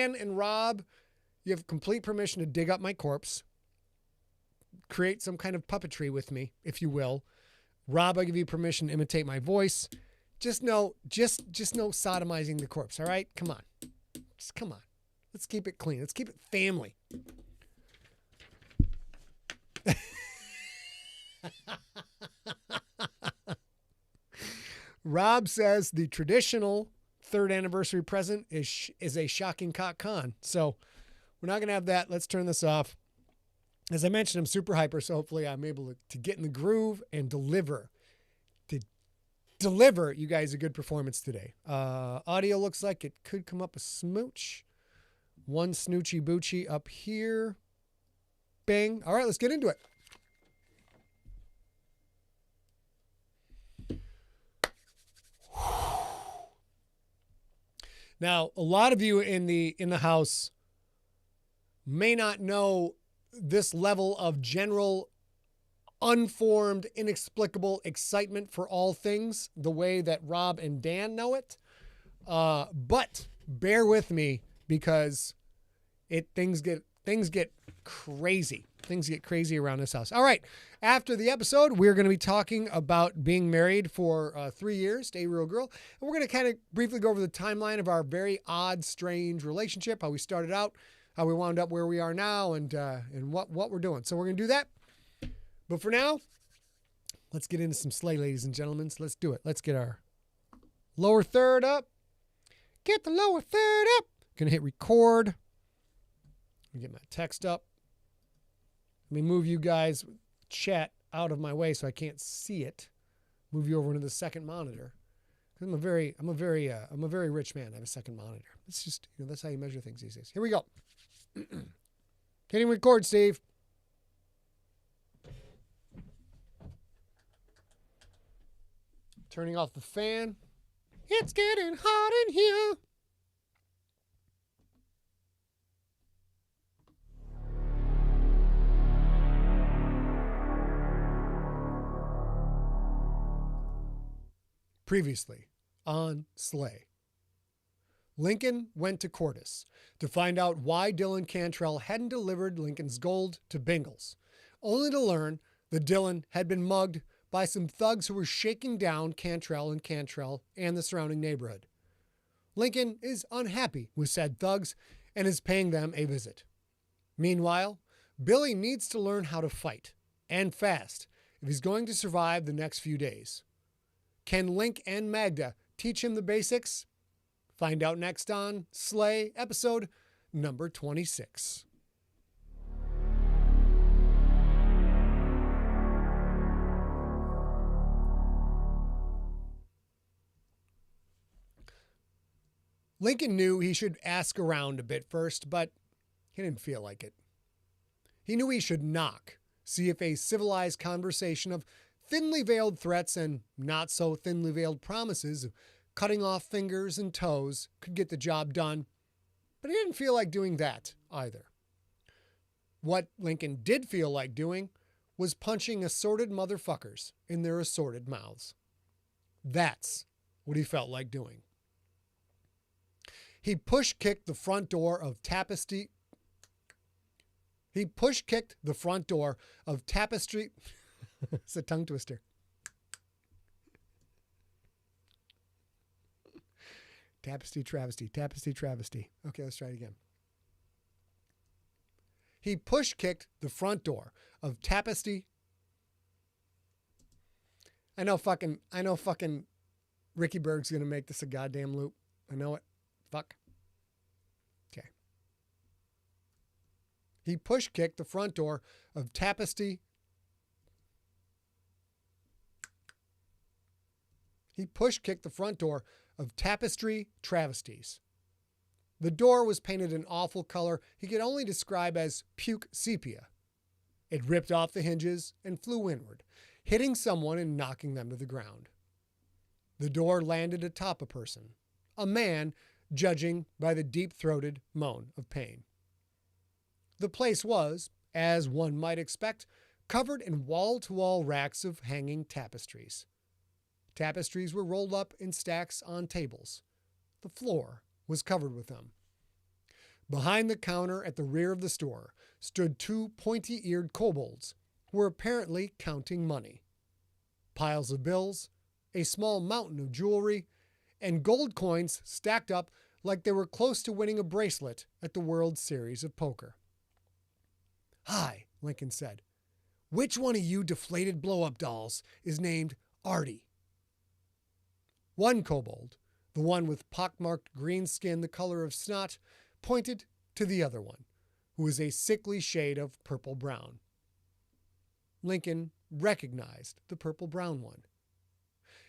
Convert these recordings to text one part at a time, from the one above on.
Dan and Rob, you have complete permission to dig up my corpse. Create some kind of puppetry with me, if you will. Rob, I give you permission to imitate my voice. Just no sodomizing the corpse, all right? Come on. Just come on. Let's keep it clean. Let's keep it family. Rob says the traditional third anniversary present is a shocking cock con. So we're not going to have that. Let's turn this off. As I mentioned, I'm super hyper, so hopefully I'm able to get in the groove and deliver you guys a good performance today. Audio looks like it could come up a smooch. One snoochy boochie up here. Bang. All right, let's get into it. Now, a lot of you in the house may not know this level of general, unformed, inexplicable excitement for all things the way that Rob and Dan know it. But bear with me because things get crazy. Things get crazy around this house. All right. After the episode, we're going to be talking about being married for 3 years to a real girl. And we're going to kind of briefly go over the timeline of our very odd, strange relationship, how we started out, how we wound up where we are now, and what we're doing. So we're going to do that. But for now, let's get into some sleigh, ladies and gentlemen. So let's do it. Let's get our lower third up. Get the lower third up. Going to hit record. Get my text up. Let me move you guys chat out of my way so I can't see it. Move you over into the second monitor. I'm a very rich man. I have a second monitor. It's just, that's how you measure things these days. Here we go. Hitting record, Steve. Turning off the fan. It's getting hot in here. Previously on Slay. Lincoln went to Cordis to find out why Dillon Cantrell hadn't delivered Lincoln's gold to Bingles, only to learn that Dillon had been mugged by some thugs who were shaking down Cantrell and the surrounding neighborhood. Lincoln is unhappy with said thugs and is paying them a visit. Meanwhile, Billy needs to learn how to fight, and fast, if he's going to survive the next few days. Can Linc and Magda teach him the basics? Find out next on Slay, episode number 26. Lincoln knew he should ask around a bit first, but he didn't feel like it. He knew he should knock, see if a civilized conversation of thinly veiled threats and not so thinly veiled promises of cutting off fingers and toes could get the job done, but he didn't feel like doing that either. What Lincoln did feel like doing was punching assorted motherfuckers in their assorted mouths. That's what he felt like doing. He push-kicked the front door of Tapestry. It's a tongue twister. Tapestry travesty. Okay, let's try it again. He push-kicked the front door of Tapestry. I know fucking Ricky Berg's going to make this a goddamn loop. I know it. Fuck. Okay. He push-kicked the front door of Tapestry. He push-kicked the front door of Tapestry Travesties. The door was painted an awful color he could only describe as puke sepia. It ripped off the hinges and flew inward, hitting someone and knocking them to the ground. The door landed atop a person, a man, judging by the deep-throated moan of pain. The place was, as one might expect, covered in wall-to-wall racks of hanging tapestries. Tapestries were rolled up in stacks on tables. The floor was covered with them. Behind the counter at the rear of the store stood two pointy-eared kobolds who were apparently counting money. Piles of bills, a small mountain of jewelry, and gold coins stacked up like they were close to winning a bracelet at the World Series of Poker. "Hi," Lincoln said. "Which one of you deflated blow-up dolls is named Artie?" One kobold, the one with pockmarked green skin the color of snot, pointed to the other one, who was a sickly shade of purple-brown. Lincoln recognized the purple-brown one.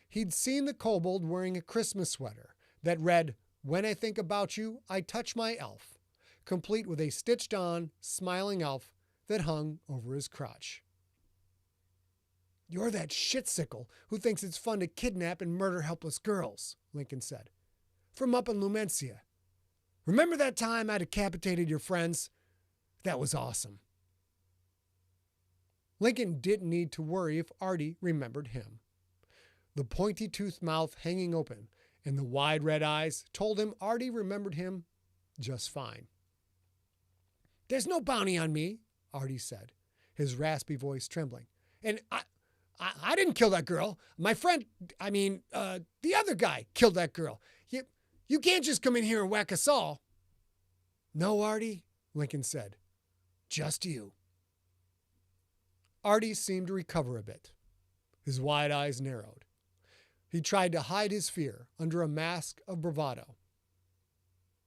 He'd seen the kobold wearing a Christmas sweater that read, "When I think about you, I touch my elf," complete with a stitched-on, smiling elf that hung over his crotch. "You're that shitsickle who thinks it's fun to kidnap and murder helpless girls," Lincoln said. "From up in Lumencia. Remember that time I decapitated your friends? That was awesome." Lincoln didn't need to worry if Artie remembered him. The pointy-toothed mouth hanging open and the wide red eyes told him Artie remembered him just fine. "There's no bounty on me," Artie said, his raspy voice trembling. "And I didn't kill that girl. My friend, the other guy killed that girl. You can't just come in here and whack us all." "No, Artie," Lincoln said. "Just you." Artie seemed to recover a bit. His wide eyes narrowed. He tried to hide his fear under a mask of bravado.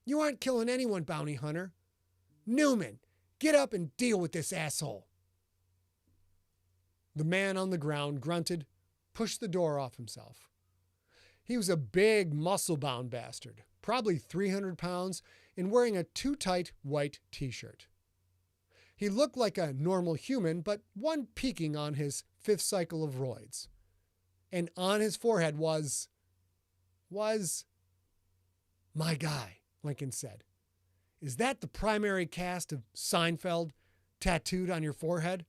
"You aren't killing anyone, bounty hunter. Newman, get up and deal with this asshole." The man on the ground grunted, pushed the door off himself. He was a big, muscle-bound bastard, probably 300 pounds, and wearing a too-tight white t-shirt. He looked like a normal human, but one peaking on his fifth cycle of roids. And on his forehead was, "My guy," Lincoln said. "Is that the primary cast of Seinfeld tattooed on your forehead?"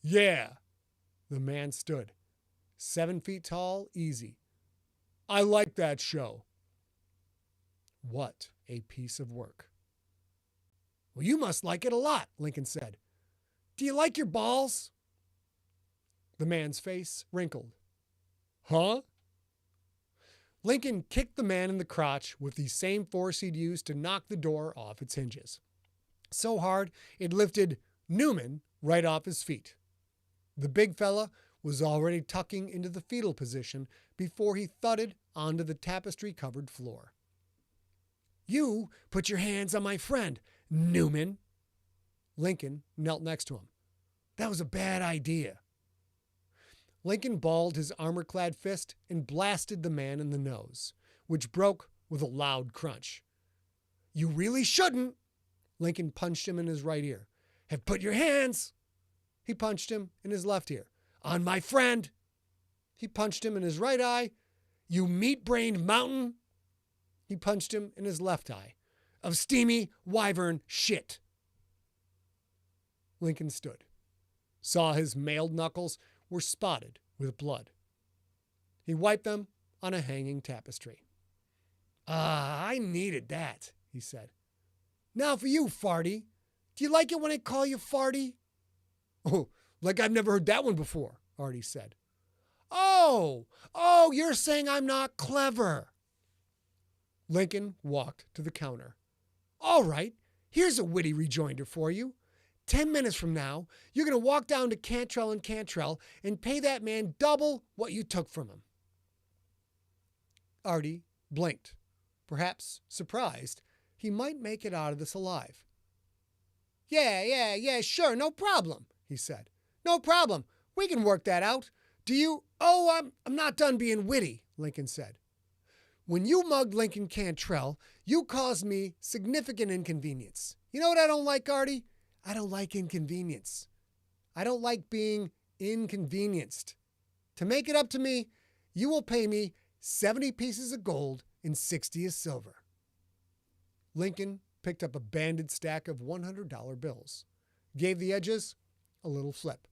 "Yeah." The man stood, 7 feet tall, easy. "I like that show." What a piece of work. "Well, you must like it a lot," Lincoln said. "Do you like your balls?" The man's face wrinkled. "Huh?" Lincoln kicked the man in the crotch with the same force he'd used to knock the door off its hinges. So hard, it lifted Newman right off his feet. The big fella was already tucking into the fetal position before he thudded onto the tapestry-covered floor. "You put your hands on my friend, Newman." Lincoln knelt next to him. "That was a bad idea." Lincoln balled his armor-clad fist and blasted the man in the nose, which broke with a loud crunch. "You really shouldn't." Lincoln punched him in his right ear. "Have put your hands." He punched him in his left ear. "On my friend." He punched him in his right eye. "You meat-brained mountain." He punched him in his left eye. "Of steamy wyvern shit." Lincoln stood, saw his mailed knuckles were spotted with blood. He wiped them on a hanging tapestry. I needed that," he said. "Now for you, Farty. Do you like it when I call you Farty?" "Oh, like I've never heard that one before," Artie said. Oh, you're saying I'm not clever." Lincoln walked to the counter. "All right, here's a witty rejoinder for you. 10 minutes from now, you're going to walk down to Cantrell and Cantrell and pay that man double what you took from him." Artie blinked, perhaps surprised he might make it out of this alive. Yeah, sure, no problem," he said. "No problem. We can work that out. Do you—" "Oh, I'm not done being witty," Lincoln said. "When you mugged Linc and Cantrell, you caused me significant inconvenience. You know what I don't like, Artie? I don't like inconvenience. I don't like being inconvenienced. To make it up to me, you will pay me 70 pieces of gold and 60 of silver." Lincoln picked up a banded stack of $100 bills, gave the edges a little flip.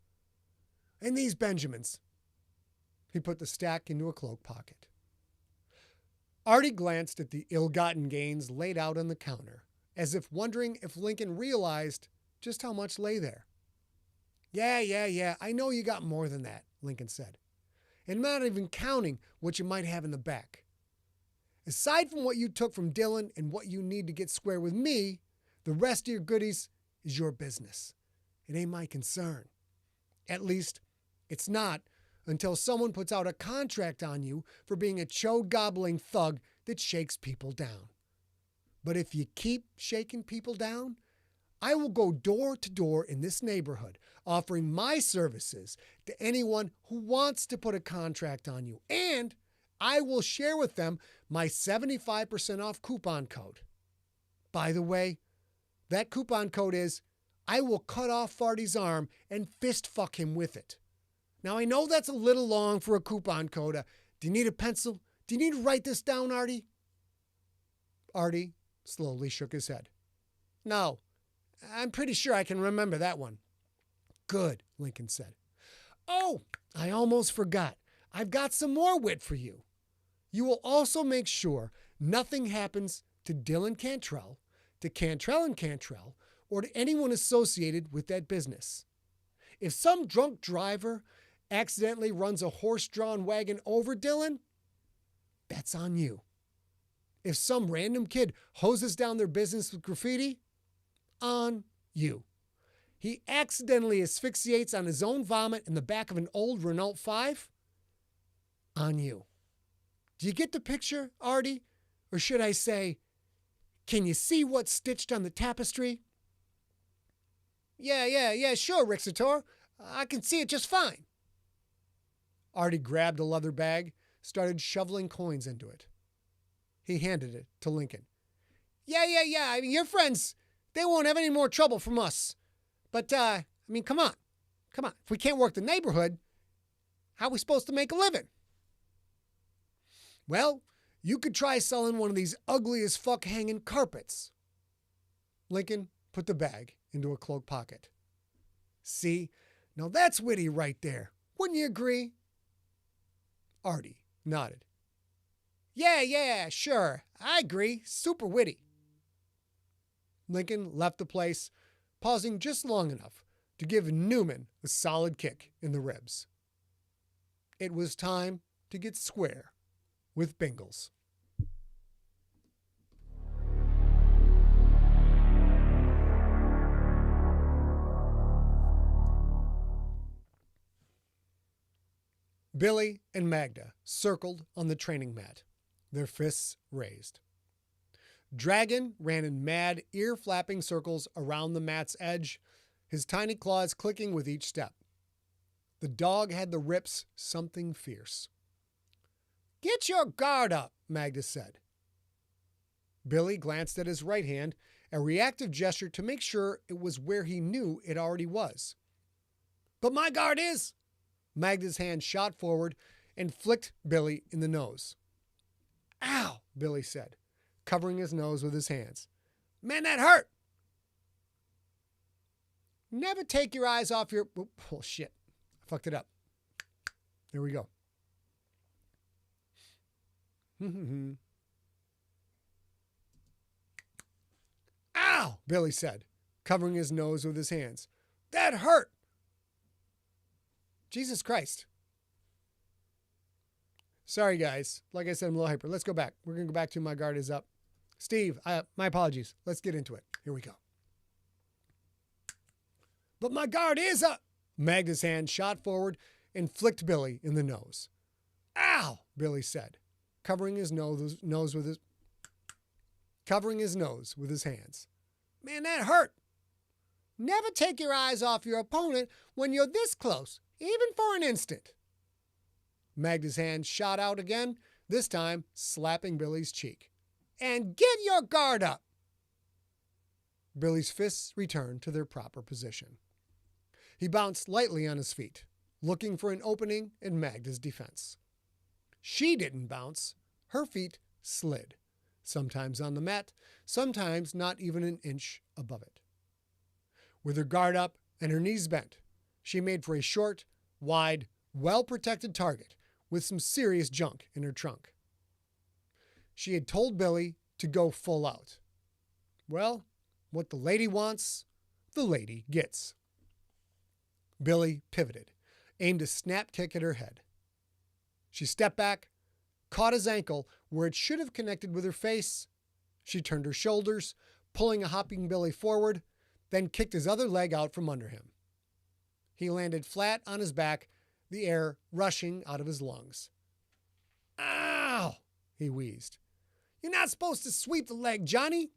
"And these Benjamins." He put the stack into a cloak pocket. Artie glanced at the ill-gotten gains laid out on the counter as if wondering if Lincoln realized just how much lay there. Yeah, I know you got more than that, Lincoln said. And not even counting what you might have in the back. Aside from what you took from Dillon and what you need to get square with me, the rest of your goodies is your business. It ain't my concern. At least, it's not until someone puts out a contract on you for being a chode-gobbling thug that shakes people down. But if you keep shaking people down, I will go door to door in this neighborhood, offering my services to anyone who wants to put a contract on you. And I will share with them my 75% off coupon code. By the way, that coupon code is, I will cut off Farty's arm and fist fuck him with it. Now, I know that's a little long for a coupon code. Do you need a pencil? Do you need to write this down, Artie? Artie slowly shook his head. No, I'm pretty sure I can remember that one. Good, Lincoln said. Oh, I almost forgot. I've got some more wit for you. You will also make sure nothing happens to Dillon Cantrell, to Cantrell Cantrell, or to anyone associated with that business. If some drunk driver accidentally runs a horse-drawn wagon over Dillon, that's on you. If some random kid hoses down their business with graffiti, on you. He accidentally asphyxiates on his own vomit in the back of an old Renault 5, on you. Do you get the picture, Artie? Or should I say, can you see what's stitched on the tapestry? Yeah, sure, Rixator. I can see it just fine. Artie grabbed a leather bag, started shoveling coins into it. He handed it to Lincoln. Yeah. I mean, your friends, they won't have any more trouble from us. But, come on. If we can't work the neighborhood, how are we supposed to make a living? Well, you could try selling one of these ugly as fuck hanging carpets. Lincoln put the bag into a cloak pocket. See, now that's witty right there. Wouldn't you agree? Artie nodded. Yeah, sure. I agree. Super witty. Lincoln left the place, pausing just long enough to give Newman a solid kick in the ribs. It was time to get square with Bingles. Billy and Magda circled on the training mat, their fists raised. Dragon ran in mad, ear-flapping circles around the mat's edge, his tiny claws clicking with each step. The dog had the rips something fierce. Get your guard up, Magda said. Billy glanced at his right hand, a reactive gesture to make sure it was where he knew it already was. But my guard is... Magda's hand shot forward and flicked Billy in the nose. Ow, Billy said, covering his nose with his hands. Man, that hurt! Never take your eyes off your... Oh, shit. I fucked it up. There we go. Ow, Billy said, covering his nose with his hands. That hurt! Jesus Christ. Sorry, guys. Like I said, I'm a little hyper. Let's go back. We're going to go back to my guard is up. Steve, my apologies. Let's get into it. Here we go. But my guard is up. Magda's hand shot forward and flicked Billy in the nose. Ow, Billy said, covering his nose with his hands. Man, that hurt. Never take your eyes off your opponent when you're this close, even for an instant. Magda's hand shot out again, this time slapping Billy's cheek. And get your guard up. Billy's fists returned to their proper position. He bounced lightly on his feet, looking for an opening in Magda's defense. She didn't bounce. Her feet slid, sometimes on the mat, sometimes not even an inch above it. With her guard up and her knees bent, she made for a short, wide, well-protected target with some serious junk in her trunk. She had told Billy to go full out. Well, what the lady wants, the lady gets. Billy pivoted, aimed a snap kick at her head. She stepped back, caught his ankle where it should have connected with her face. She turned her shoulders, pulling a hopping Billy forward, then kicked his other leg out from under him. He landed flat on his back, the air rushing out of his lungs. "Ow!" he wheezed. "You're not supposed to sweep the leg, Johnny."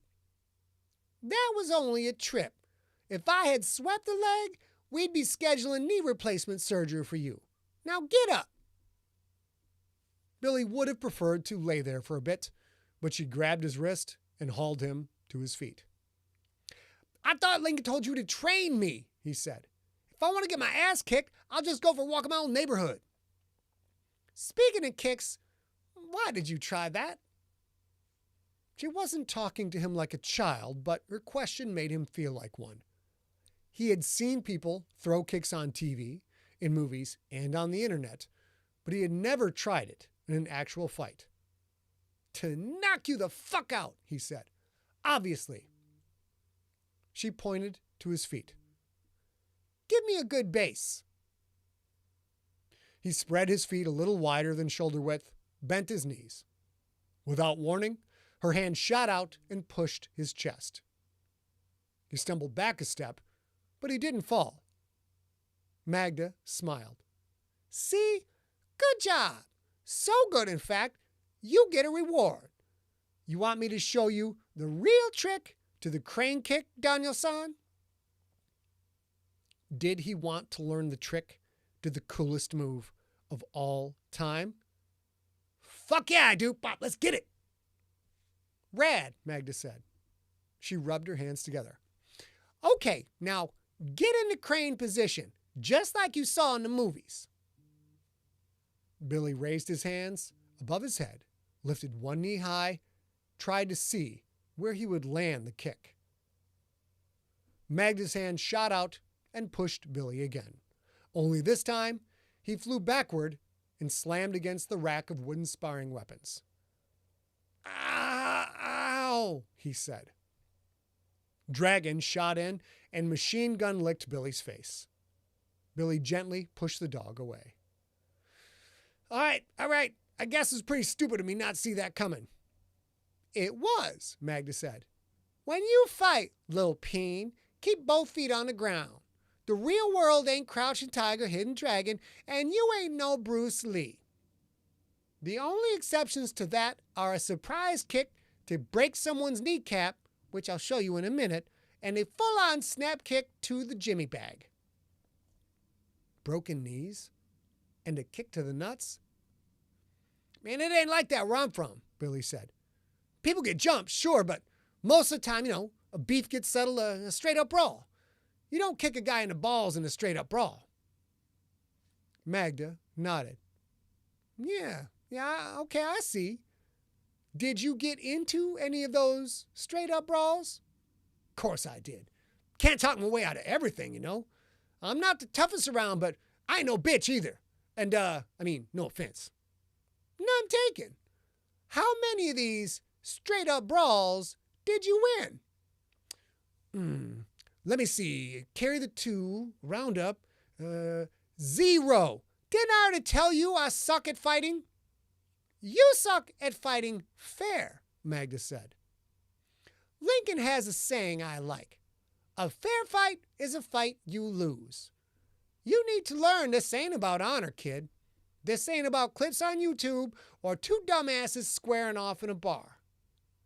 "That was only a trip. If I had swept the leg, we'd be scheduling knee replacement surgery for you. Now get up." Billy would have preferred to lay there for a bit, but she grabbed his wrist and hauled him to his feet. "I thought Lincoln told you to train me," he said. "If I want to get my ass kicked, I'll just go for a walk in my own neighborhood." "Speaking of kicks, why did you try that?" She wasn't talking to him like a child, but her question made him feel like one. He had seen people throw kicks on TV, in movies, and on the internet, but he had never tried it in an actual fight. "To knock you the fuck out," he said. "Obviously." She pointed to his feet. "Give me a good base." He spread his feet a little wider than shoulder width, bent his knees. Without warning, her hand shot out and pushed his chest. He stumbled back a step, but he didn't fall. Magda smiled. "See? Good job. So good, in fact, you get a reward. You want me to show you the real trick to the crane kick, Daniel-san?" Did he want to learn the trick to the coolest move of all time? "Fuck yeah, I do, Pop. Let's get it." "Rad," Magda said. She rubbed her hands together. "Okay, now get into crane position, just like you saw in the movies." Billy raised his hands above his head, lifted one knee high, tried to see where he would land the kick. Magda's hand shot out and pushed Billy again. Only this time, he flew backward and slammed against the rack of wooden sparring weapons. "Ow!" he said. Dragon shot in and machine gun licked Billy's face. Billy gently pushed the dog away. All right. I guess it's pretty stupid of me not to see that coming." "It was," Magda said. "When you fight, little peen, keep both feet on the ground. The real world ain't Crouching Tiger, Hidden Dragon, and you ain't no Bruce Lee. The only exceptions to that are a surprise kick to break someone's kneecap, which I'll show you in a minute, and a full-on snap kick to the Jimmy bag." Broken knees? And a kick to the nuts? "Man, it ain't like that where I'm from," Billy said. "People get jumped, sure, but most of the time, a beef gets settled in a straight-up brawl. You don't kick a guy in the balls in a straight-up brawl." Magda nodded. Yeah, okay, I see. Did you get into any of those straight-up brawls?" "Course I did. Can't talk my way out of everything, I'm not the toughest around, but I ain't no bitch either. And, no offense." "None taken. How many of these straight-up brawls did you win?" Let me see. Carry the 2, round up. 0. Didn't I already tell you I suck at fighting?" "You suck at fighting fair," Magda said. "Lincoln has a saying I like. A fair fight is a fight you lose. You need to learn this ain't about honor, kid. This ain't about clips on YouTube or 2 dumbasses squaring off in a bar.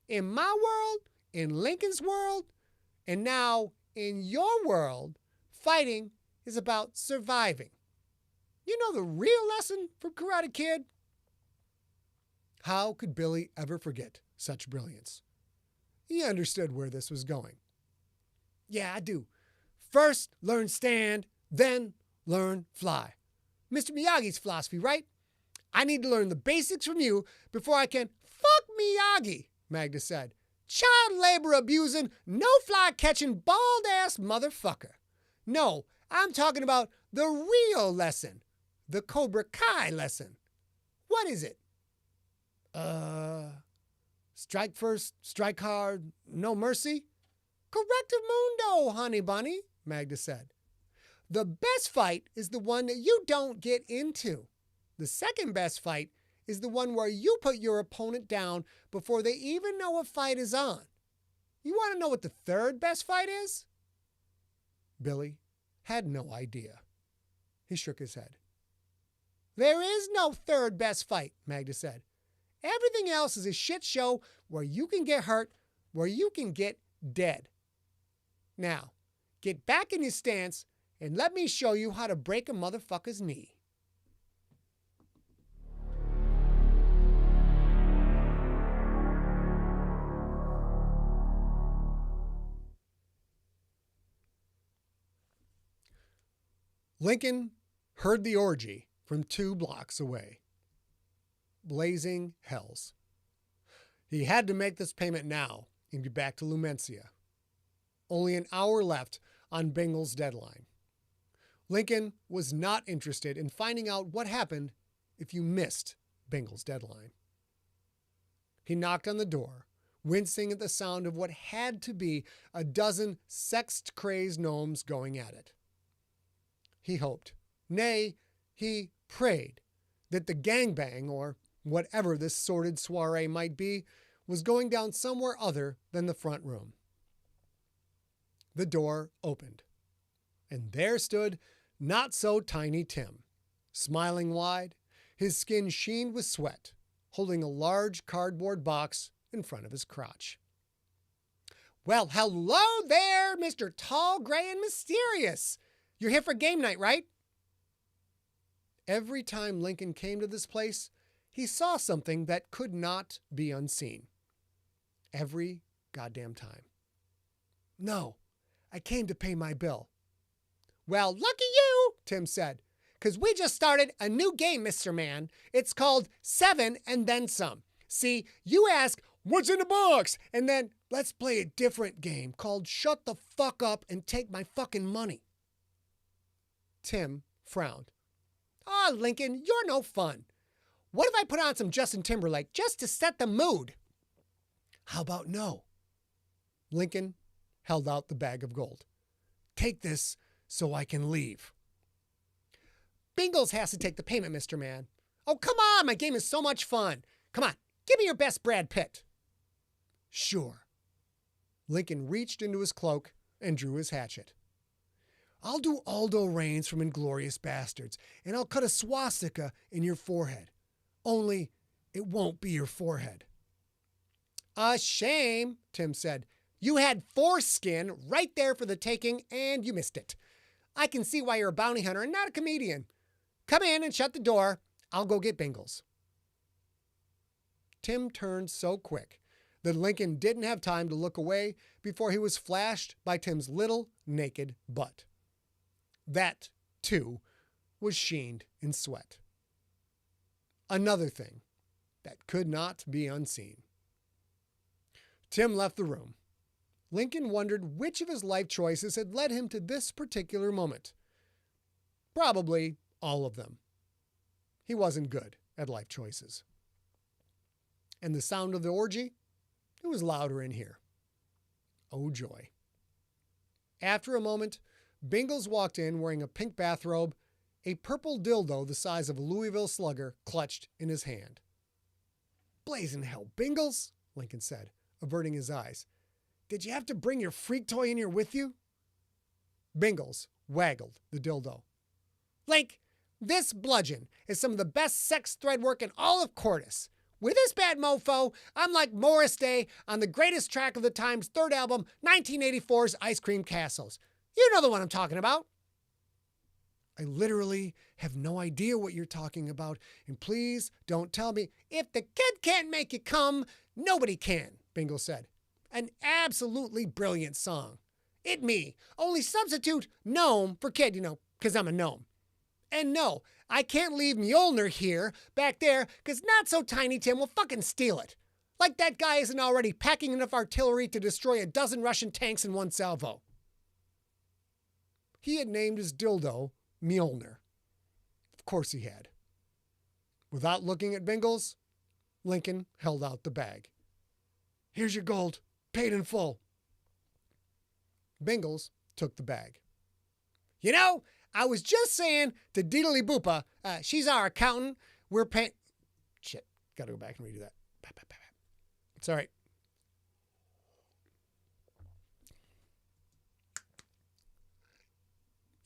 In my world, in Lincoln's world, and now in your world, fighting is about surviving. You know the real lesson from Karate Kid?" How could Billy ever forget such brilliance? He understood where this was going. "Yeah, I do. First, learn stand, then learn fly. Mr. Miyagi's philosophy, right? I need to learn the basics from you before I can—" "Fuck Miyagi," Magda said. "Child labor abusing, no fly catching, bald ass motherfucker. No, I'm talking about the real lesson. The Cobra Kai lesson. What is it?" Strike first, strike hard, no mercy?" corrective mundo, honey bunny, Magda said. The best fight is the one that you don't get into. The second best fight is the one where you put your opponent down before they even know a fight is on. You want to know what the third best fight is? Billy had no idea. He shook his head. There is no third best fight, Magda said. Everything else is a shit show where you can get hurt, where you can get dead. Now, get back in your stance and let me show you how to break a motherfucker's knee. Lincoln heard the orgy from 2 blocks away. Blazing hells. He had to make this payment now and be back to Lumencia. Only an hour left on Bingles' deadline. Lincoln was not interested in finding out what happened if you missed Bingles' deadline. He knocked on the door, wincing at the sound of what had to be a dozen sex-crazed gnomes going at it. He hoped, nay, he prayed, that the gangbang, or whatever this sordid soiree might be, was going down somewhere other than the front room. The door opened, and there stood not-so-tiny Tim, smiling wide, his skin sheened with sweat, holding a large cardboard box in front of his crotch. Well, hello there, Mr. Tall, Gray, and Mysterious. You're here for game night, right? Every time Lincoln came to this place, he saw something that could not be unseen. Every goddamn time. No, I came to pay my bill. Well, lucky you, Tim said, because we just started a new game, Mr. Man. It's called 7 and Then Some. See, you ask, what's in the box? And then let's play a different game called Shut the Fuck Up and Take My Fucking Money. Tim frowned. Oh, Lincoln, you're no fun. What if I put on some Justin Timberlake just to set the mood? How about no? Lincoln held out the bag of gold. Take this so I can leave. Bingles has to take the payment, Mr. Man. Oh, come on, my game is so much fun. Come on, give me your best Brad Pitt. Sure. Lincoln reached into his cloak and drew his hatchet. I'll do Aldo Raines from Inglourious Bastards, and I'll cut a swastika in your forehead. Only, it won't be your forehead. A shame, Tim said. You had foreskin right there for the taking, and you missed it. I can see why you're a bounty hunter and not a comedian. Come in and shut the door. I'll go get Bingles. Tim turned so quick that Lincoln didn't have time to look away before he was flashed by Tim's little, naked butt. That, too, was sheened in sweat. Another thing that could not be unseen. Tim left the room. Lincoln wondered which of his life choices had led him to this particular moment. Probably all of them. He wasn't good at life choices. And the sound of the orgy? It was louder in here. Oh, joy. After a moment, Bingles walked in wearing a pink bathrobe, a purple dildo the size of a Louisville Slugger clutched in his hand. Blazing hell, Bingles, Lincoln said, averting his eyes. Did you have to bring your freak toy in here with you? Bingles waggled the dildo. Link, this bludgeon is some of the best sex thread work in all of Cordis. With this bad mofo, I'm like Morris Day on the greatest track of the time's third album, 1984's Ice Cream Castles. You know the one I'm talking about. I literally have no idea what you're talking about, and please don't tell me, if the kid can't make you come, nobody can, Bingles said. An absolutely brilliant song. It me, only substitute gnome for kid, because I'm a gnome. And no, I can't leave Mjolnir here, back there, because not so tiny Tim will fucking steal it. Like that guy isn't already packing enough artillery to destroy a dozen Russian tanks in one salvo. He had named his dildo Mjolnir. Of course he had. Without looking at Bingles, Lincoln held out the bag. Here's your gold, paid in full. Bingles took the bag. You know, I was just saying to Diddly Boopa, she's our accountant, we're paying... Shit, gotta go back and redo that. It's all right.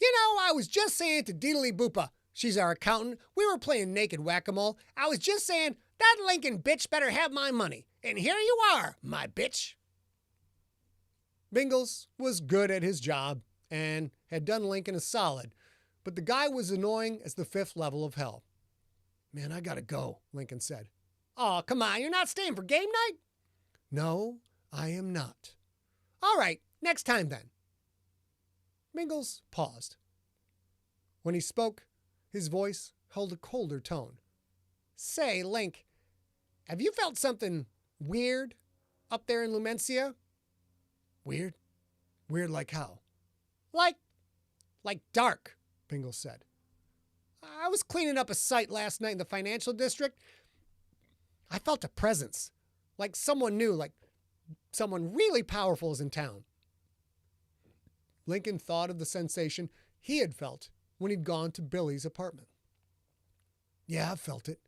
You know, I was just saying to Diddly Boopa, she's our accountant, we were playing naked whack-a-mole. I was just saying, that Lincoln bitch better have my money. And here you are, my bitch. Bingles was good at his job and had done Lincoln a solid, but the guy was annoying as the fifth level of hell. Man, I gotta go, Lincoln said. Oh, come on, you're not staying for game night? No, I am not. All right, next time then. Bingles paused. When he spoke, his voice held a colder tone. Say, Linc, have you felt something weird up there in Lumencia? Weird? Weird like how? Like dark, Bingles said. I was cleaning up a site last night in the financial district. I felt a presence, like someone new, like someone really powerful is in town. Lincoln thought of the sensation he had felt when he'd gone to Billy's apartment. Yeah, I've felt it.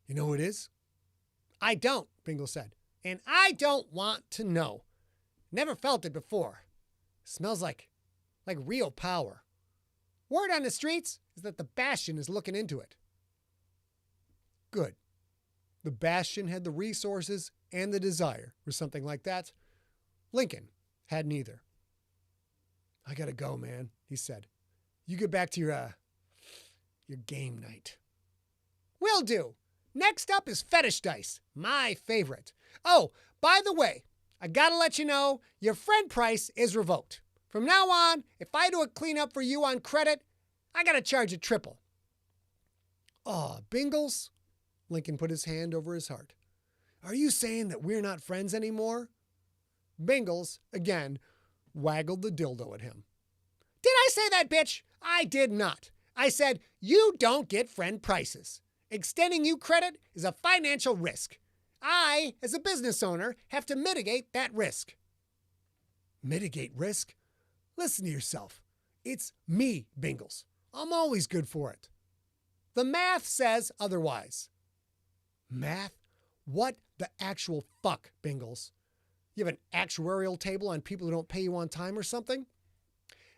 You know who it is? I don't, Bingles said. And I don't want to know. Never felt it before. Smells like real power. Word on the streets is that the Bastion is looking into it. Good. The Bastion had the resources and the desire for something like that. Lincoln had neither. I gotta go, man, he said. You get back to your game night. Will do. Next up is fetish dice, my favorite. Oh, by the way, I gotta let you know, your friend price is revoked. From now on, if I do a cleanup for you on credit, I gotta charge a triple. Aw, Bingles? Lincoln put his hand over his heart. Are you saying that we're not friends anymore? Bingles, again, waggled the dildo at him. Did I say that, bitch? I did not. I said, you don't get friend prices. Extending you credit is a financial risk. I, as a business owner, have to mitigate that risk. Mitigate risk? Listen to yourself. It's me, Bingles. I'm always good for it. The math says otherwise. Math? What the actual fuck, Bingles? You have an actuarial table on people who don't pay you on time or something?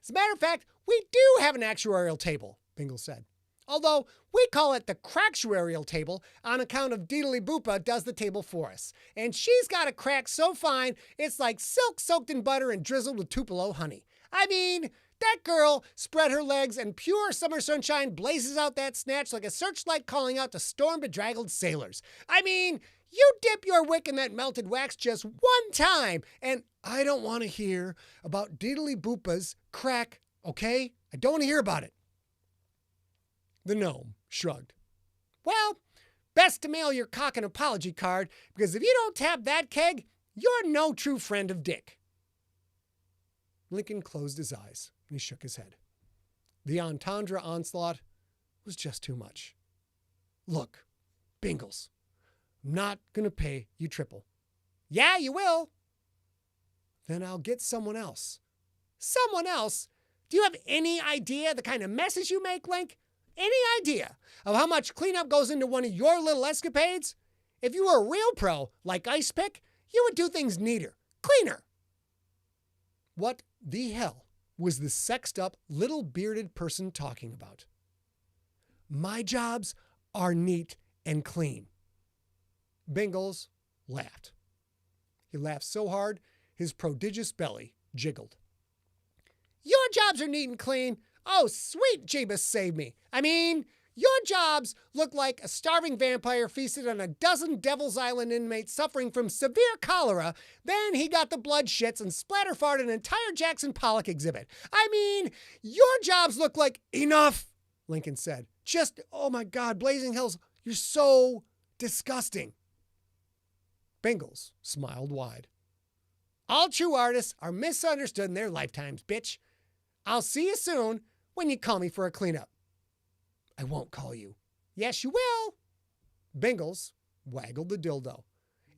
As a matter of fact, we do have an actuarial table, Bingles said. Although we call it the cracktuarial table on account of Diddly Boopa does the table for us. And she's got a crack so fine, it's like silk soaked in butter and drizzled with Tupelo honey. I mean, that girl spread her legs and pure summer sunshine blazes out that snatch like a searchlight calling out to storm-bedraggled sailors. I mean, you dip your wick in that melted wax just one time, and I don't want to hear about Diddly Boopa's crack, okay? I don't want to hear about it. The gnome shrugged. Well, best to mail your cock an apology card, because if you don't tap that keg, you're no true friend of Dick. Lincoln closed his eyes, and he shook his head. The entendre onslaught was just too much. Look, Bingles, I'm not going to pay you triple. Yeah, you will. Then I'll get someone else. Someone else? Do you have any idea the kind of messes you make, Linc? Any idea of how much cleanup goes into one of your little escapades? If you were a real pro, like Ice Pick, you would do things neater, cleaner. What the hell was the sexed up little bearded person talking about? My jobs are neat and clean. Bingles laughed. He laughed so hard, his prodigious belly jiggled. Your jobs are neat and clean? Oh, sweet Jeebus save me. I mean, your jobs look like a starving vampire feasted on a dozen Devil's Island inmates suffering from severe cholera. Then he got the blood shits and splatterfarted an entire Jackson Pollock exhibit. I mean, your jobs look like... Enough, Lincoln said. Just, oh my God, blazing hells, you're so disgusting. Bingles smiled wide. All true artists are misunderstood in their lifetimes, bitch. I'll see you soon when you call me for a cleanup. I won't call you. Yes, you will. Bingles waggled the dildo.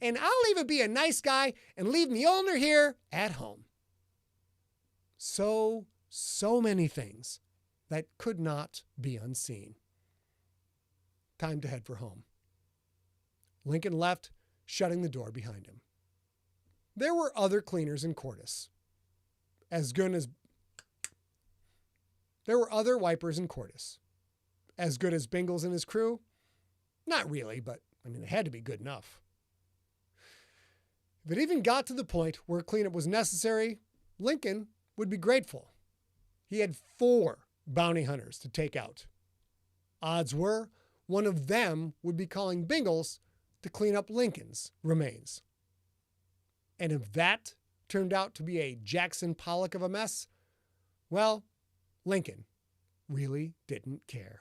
And I'll even be a nice guy and leave Mjolnir here at home. so many things that could not be unseen. Time to head for home. Lincoln left, shutting the door behind him. There were other cleaners in Cordis. There were other wipers in Cordis. As good as Bingles and his crew? Not really, but it had to be good enough. If it even got to the point where cleanup was necessary, Lincoln would be grateful. He had 4 bounty hunters to take out. Odds were one of them would be calling Bingles to clean up Lincoln's remains. And if that turned out to be a Jackson Pollock of a mess, well, Lincoln really didn't care.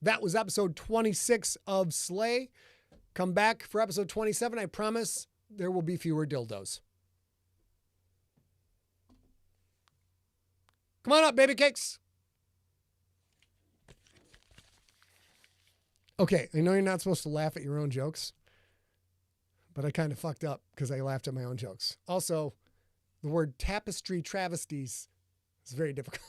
That was episode 26 of Slay. Come back for episode 27. I promise there will be fewer dildos. Come on up, baby cakes. Okay, I know you're not supposed to laugh at your own jokes, but I kind of fucked up because I laughed at my own jokes. Also, the word tapestry travesties is very difficult.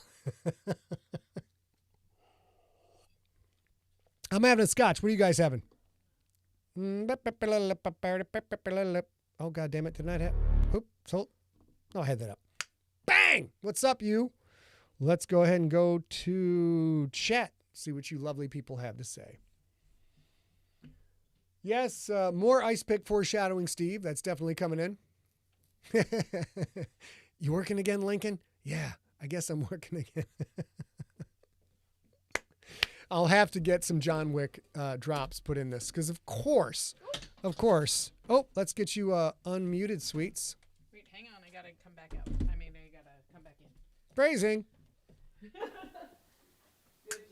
I'm having a scotch. What are you guys having? Oh, God damn it. Did I have? Oops. Hold. Oh, I had that up. Bang! What's up, you? Let's go ahead and go to chat. See what you lovely people have to say. Yes, more ice pick foreshadowing, Steve. That's definitely coming in. You working again, Lincoln? Yeah, I guess I'm working again. I'll have to get some John Wick drops put in this because, of course. Oh, let's get you unmuted, sweets. Wait, hang on. I got to come back out. I got to come back in. Phrasing. Good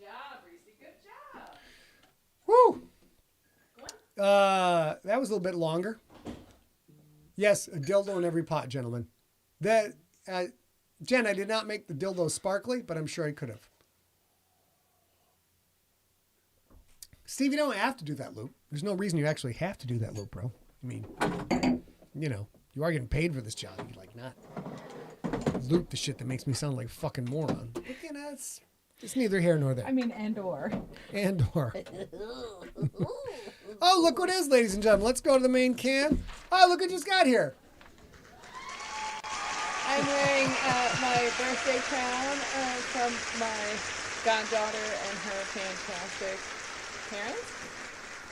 job, Reese. Good job. Woo. That was a little bit longer. Yes, a dildo in every pot, gentlemen. That, Jen, I did not make the dildo sparkly, but I'm sure I could have. Steve, you don't have to do that loop. There's no reason you actually have to do that loop, bro. I mean, you are getting paid for this job. You like not loop the shit that makes me sound like a fucking moron. But, it's neither here nor there. And or. Oh, look what it is, ladies and gentlemen. Let's go to the main cam. Oh, look what just got here. I'm wearing my birthday crown from my goddaughter and her fantastic parents.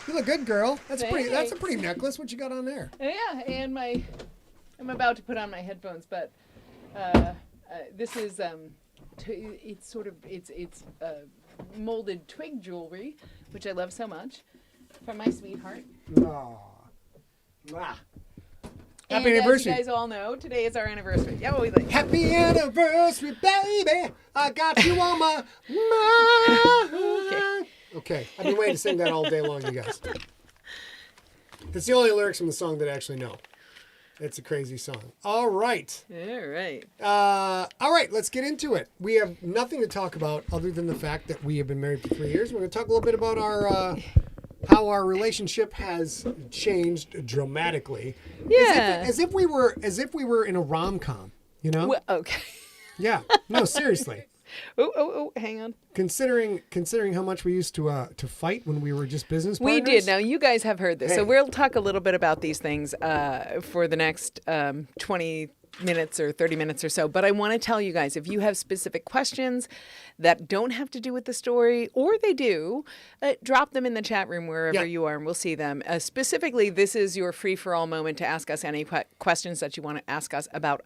You look good, girl. That's a pretty necklace. What you got on there? Yeah, and I'm about to put on my headphones, but this is it's molded twig jewelry, which I love so much, from my sweetheart. Aww. Wow. Happy anniversary. As you guys all know, today is our anniversary. Yeah, what we like. Happy anniversary, baby. I got you on my mind. Okay. I've been waiting to sing that all day long, you guys. That's the only lyrics from the song that I actually know. It's a crazy song. All right. All right, let's get into it. We have nothing to talk about other than the fact that we have been married for 3 years. We're going to talk a little bit about our how our relationship has changed dramatically. Yeah. As if we were in a rom-com, you know? Well, okay. Yeah. No, seriously. Oh, hang on. Considering how much we used to fight when we were just business partners. We did. Now, you guys have heard this. Hey. So we'll talk a little bit about these things for the next 20 minutes or 30 minutes or so. But I want to tell you guys, if you have specific questions that don't have to do with the story, or they do, drop them in the chat room wherever you are, and we'll see them. Specifically, this is your free-for-all moment to ask us any questions that you want to ask us, about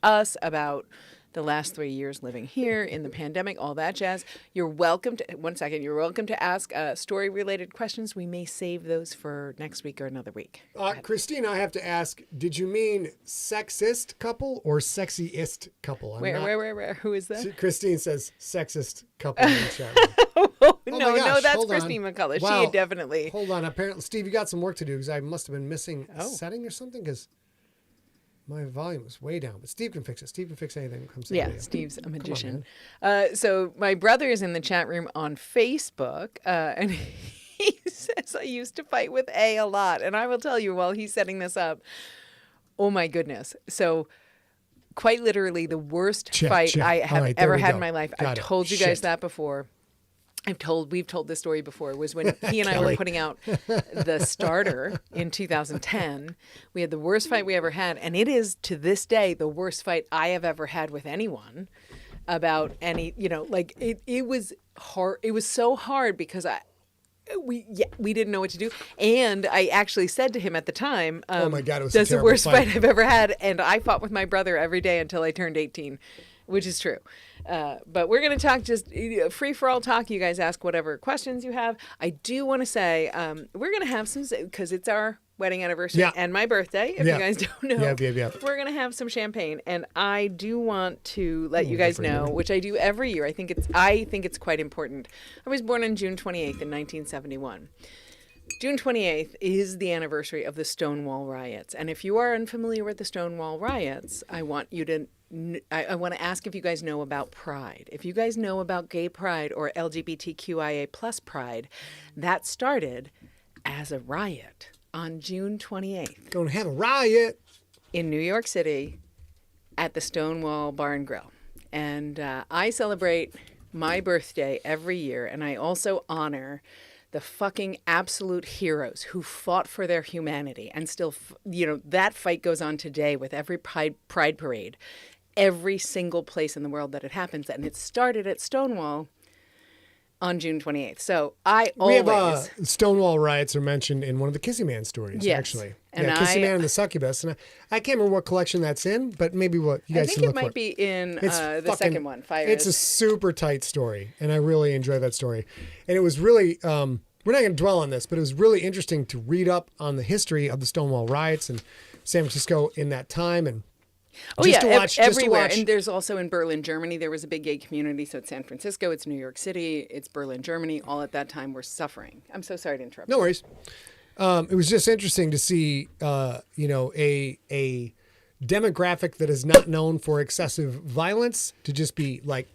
the last 3 years living here in the pandemic, all that jazz. You're welcome to ask story-related questions. We may save those for next week or another week. Christine, I have to ask, did you mean sexist couple or sexiest couple? Where? Who is that? Christine says sexist couple in the chat room. No, that's Christine McCullough. Wow. She definitely... Hold on. Apparently, Steve, you got some work to do because I must have been missing a setting or something because... my volume is way down, but Steve can fix it. Steve can fix anything that comes to Yeah, Steve's a magician. So my brother is in the chat room on Facebook, and he's says, I used to fight with A lot. And I will tell you while he's setting this up, oh my goodness. So quite literally the worst fight I have ever had in my life. I've told you guys that before. We've told this story before, was when he and I were putting out the starter in 2010. We had the worst fight we ever had. And it is to this day the worst fight I have ever had with anyone about any, like it was hard. It was so hard because we didn't know what to do. And I actually said to him at the time, oh my God, it was that's the worst fight I've ever had. And I fought with my brother every day until I turned 18, which is true. But we're going to talk just free-for-all talk. You guys ask whatever questions you have. I do want to say we're going to have some, because it's our wedding anniversary and my birthday, if you guys don't know. We're going to have some champagne. And I do want to let you guys know, which I do every year. I think it's quite important. I was born on June 28th in 1971. June 28th is the anniversary of the Stonewall riots. And if you are unfamiliar with the Stonewall riots, I want to ask if you guys know about Pride. If you guys know about gay pride or LGBTQIA plus pride, that started as a riot on June 28th. Gonna have a riot in New York City at the Stonewall Bar and Grill. And I celebrate my birthday every year, and I also honor the fucking absolute heroes who fought for their humanity. And still, that fight goes on today with every pride parade, every single place in the world that it happens. And it started at Stonewall on June 28th. So we have Stonewall riots are mentioned in one of the Kissy Man stories, actually. And Kissy Man and the Succubus. And I can't remember what collection that's in, but maybe what you guys can look for. I think it might be in the second one. It's a super tight story, and I really enjoy that story. And it was really, we're not going to dwell on this, but it was really interesting to read up on the history of the Stonewall riots in San Francisco in that time. And everywhere. And there's also in Berlin, Germany, there was a big gay community. So it's San Francisco, it's New York City, it's Berlin, Germany. All at that time were suffering. I'm so sorry to interrupt. No worries. It was just interesting to see, a demographic that is not known for excessive violence to just be like,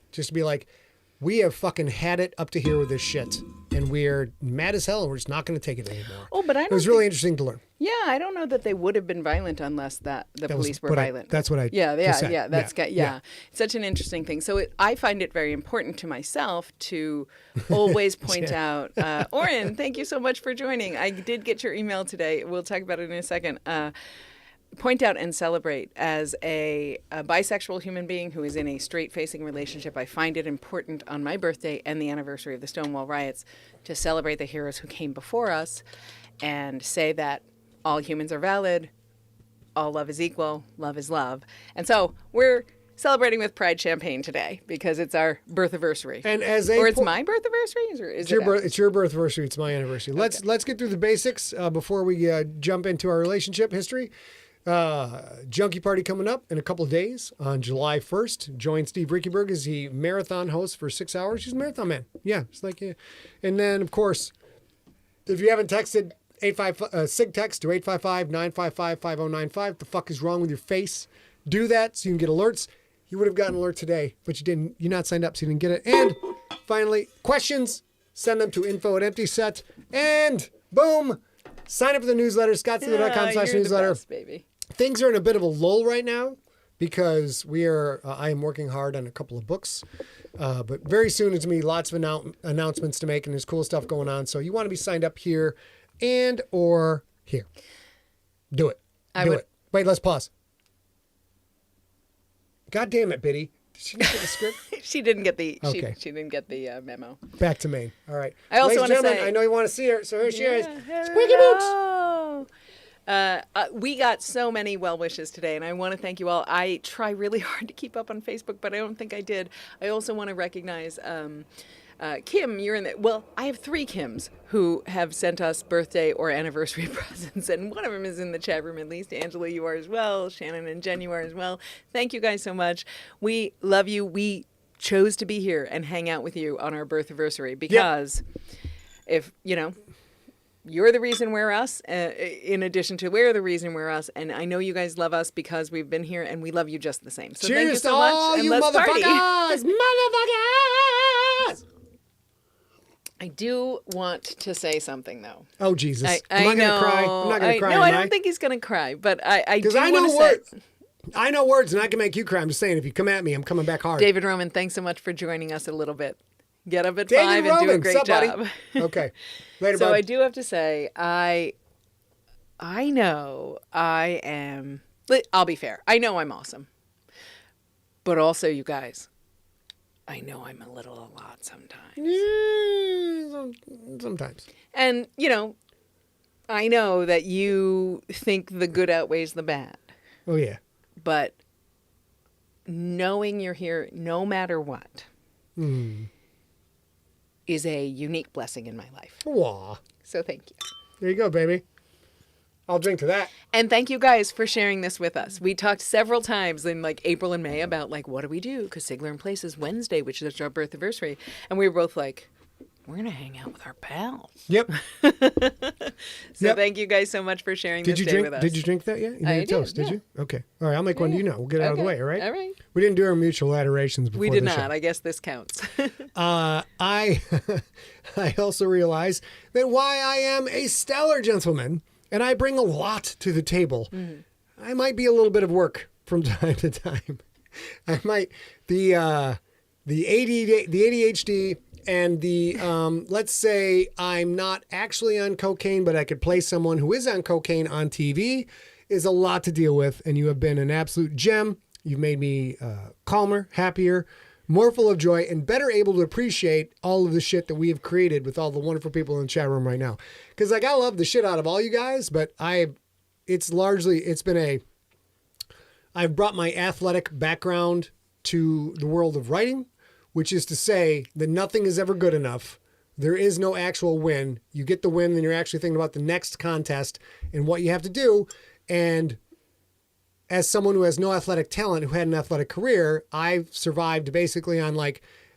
we have fucking had it up to here with this shit, and we're mad as hell, and we're just not going to take it anymore. Oh, but it was really interesting to learn. Yeah, I don't know that they would have been violent unless the police were violent. That's what I said. Such an interesting thing. So I find it very important to myself to always point out. Oren, thank you so much for joining. I did get your email today. We'll talk about it in a second. Point out and celebrate as a bisexual human being who is in a straight-facing relationship. I find it important on my birthday and the anniversary of the Stonewall riots to celebrate the heroes who came before us and say that all humans are valid, all love is equal, love is love. And so we're celebrating with Pride Champagne today because it's our birth anniversary. And it's my birth anniversary, or is it's your birth anniversary? It's my anniversary. Okay. Let's get through the basics before we jump into our relationship history. Junkie Party coming up in a couple of days on July 1st. Join Steve Rickeberg as he marathon host for 6 hours. He's a marathon man. Yeah, it's like, yeah. And then, of course, if you haven't texted, SIG text to 855-955-5095. What the fuck is wrong with your face? Do that so you can get alerts. You would have gotten an alert today, but you didn't. You're not signed up, so you didn't get it. And finally, questions, send them to info@emptyset. And boom, sign up for the newsletter, scottstheater.com/newsletter. Best, baby. Things are in a bit of a lull right now because I am working hard on a couple of books. But very soon it's going to be lots of announcements to make, and there's cool stuff going on. So you want to be signed up here and or here. Do it. Do it. Wait, let's pause. God damn it, Biddy. Did she not get the script? She didn't get the she didn't get the memo. Back to Maine. All right. I also want to say, I know you want to see her, so here she is. Squeaky boots. We got so many well wishes today, and I want to thank you all. I try really hard to keep up on Facebook, but I don't think I did. I also want to recognize Kim. You're in the I have 3 Kims who have sent us birthday or anniversary presents, and one of them is in the chat room. At least Angela, you are as well. Shannon and Jen, you are as well. Thank you guys so much. We love you. We chose to be here and hang out with you on our birth anniversary because if you're the reason we're us, in addition to we're the reason we're us. And I know you guys love us because we've been here, and we love you just the same. So cheers thank you so much. All and you let's motherfuckers! Party. Motherfuckers! I do want to say something, though. Oh, Jesus. I Am I going to know. cry? I'm not going to cry, No, I am don't think he's going to cry, but I do Because I know want to words. say... I know words, and I can make you cry. I'm just saying, if you come at me, I'm coming back hard. David Roman, thanks so much for joining us a little bit. Get up at David 5 and do a Roman, great sup, buddy? job. Okay. Later, So bud. I do have to say, I know I am... I'll be fair. I know I'm awesome. But also, you guys, I know I'm a lot sometimes. Sometimes. And, I know that you think the good outweighs the bad. Oh, yeah. But knowing you're here no matter what is a unique blessing in my life. Aw. So thank you. There you go, baby. I'll drink to that. And thank you guys for sharing this with us. We talked several times in April and May about what do we do? Because Sigler in Place is Wednesday, which is our birth anniversary. And we were both like, we're going to hang out with our pals. Yep. So thank you guys so much for sharing this day with us. Did you drink that yet? You made a toast, did you? Okay. All right, I'll make one to you now. We'll get it out of the way, all right? All right. We didn't do our mutual adorations before We did the not. show. I guess this counts. I I also realize that why I am a stellar gentleman and I bring a lot to the table, I might be a little bit of work from time to time. I might the ADHD and the let's say I'm not actually on cocaine, but I could play someone who is on cocaine on TV is a lot to deal with. And you have been an absolute gem. You've made me calmer, happier, more full of joy, and better able to appreciate all of the shit that we have created with all the wonderful people in the chat room right now. Because I love the shit out of all you guys, but I've brought my athletic background to the world of writing, which is to say that nothing is ever good enough. There is no actual win. You get the win, then you're actually thinking about the next contest and what you have to do. And as someone who has no athletic talent, who had an athletic career, I've survived basically on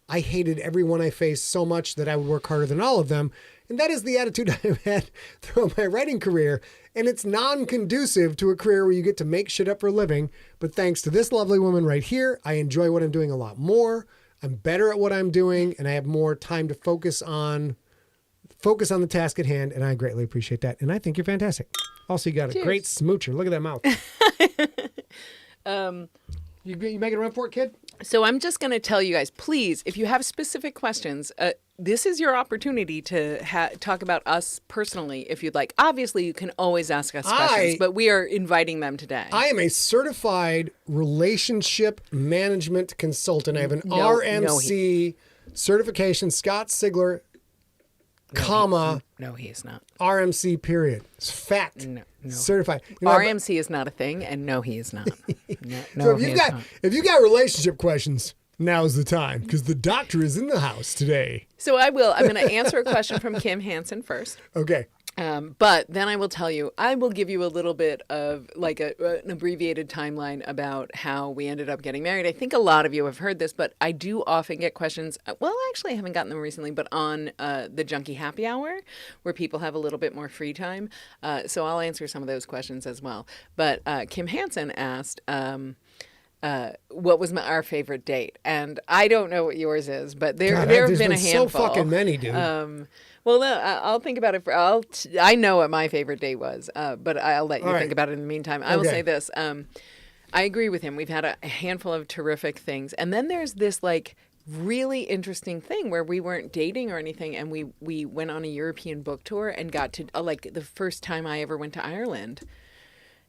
I hated everyone I faced so much that I would work harder than all of them. And that is the attitude I've had throughout my writing career. And it's non-conducive to a career where you get to make shit up for a living. But thanks to this lovely woman right here, I enjoy what I'm doing a lot more. I'm better at what I'm doing, and I have more time to focus on the task at hand, and I greatly appreciate that. And I think you're fantastic. Also, you got a great smoocher. Look at that mouth. You making a run for it, kid? So I'm just going to tell you guys, please, if you have specific questions, this is your opportunity to talk about us personally, if you'd like. Obviously, you can always ask us questions, but we are inviting them today. I am a certified relationship management consultant. I have an RMC certification, Scott Sigler, No, he is not. RMC period. It's fact. No. Certified. RMC is not a thing, and no, he is not. No, So he is not. if you got relationship questions, now's the time because the doctor is in the house today. So I'm going to answer a question from Kim Hansen first. Okay. But then I will tell you, I will give you a little bit of an abbreviated timeline about how we ended up getting married. I think a lot of you have heard this, but I do often get questions. Well, actually, I haven't gotten them recently, but on the Junkie Happy Hour, where people have a little bit more free time. So I'll answer some of those questions as well. But Kim Hansen asked, what was our favorite date? And I don't know what yours is, but there have been a handful. So fucking many, dude. Well, no, I'll think about it. I know what my favorite date was, but I'll let you think about it in the meantime. I will say this. I agree with him. We've had a handful of terrific things. And then there's this really interesting thing where we weren't dating or anything. And we went on a European book tour and got to the first time I ever went to Ireland.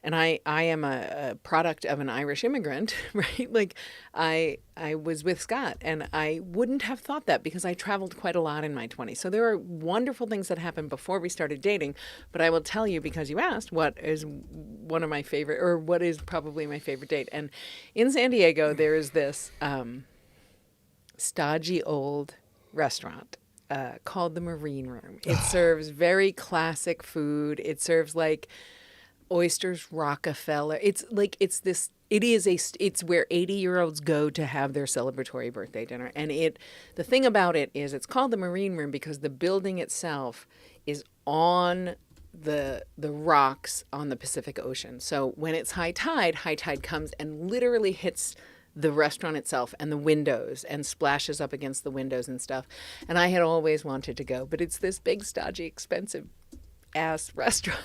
And I am a product of an Irish immigrant, right? I was with Scott, and I wouldn't have thought that because I traveled quite a lot in my 20s. So there are wonderful things that happened before we started dating. But I will tell you, because you asked, what is one of my favorite, or what is probably my favorite date. And in San Diego, there is this stodgy old restaurant called the Marine Room. It serves very classic food. It serves oysters Rockefeller. It's where 80-year-olds go to have their celebratory birthday dinner. And the thing about it is it's called the Marine Room because the building itself is on the rocks on the Pacific Ocean. So when it's high tide comes and literally hits the restaurant itself and the windows and splashes up against the windows and stuff. And I had always wanted to go, but it's this big, stodgy, expensive ass restaurant.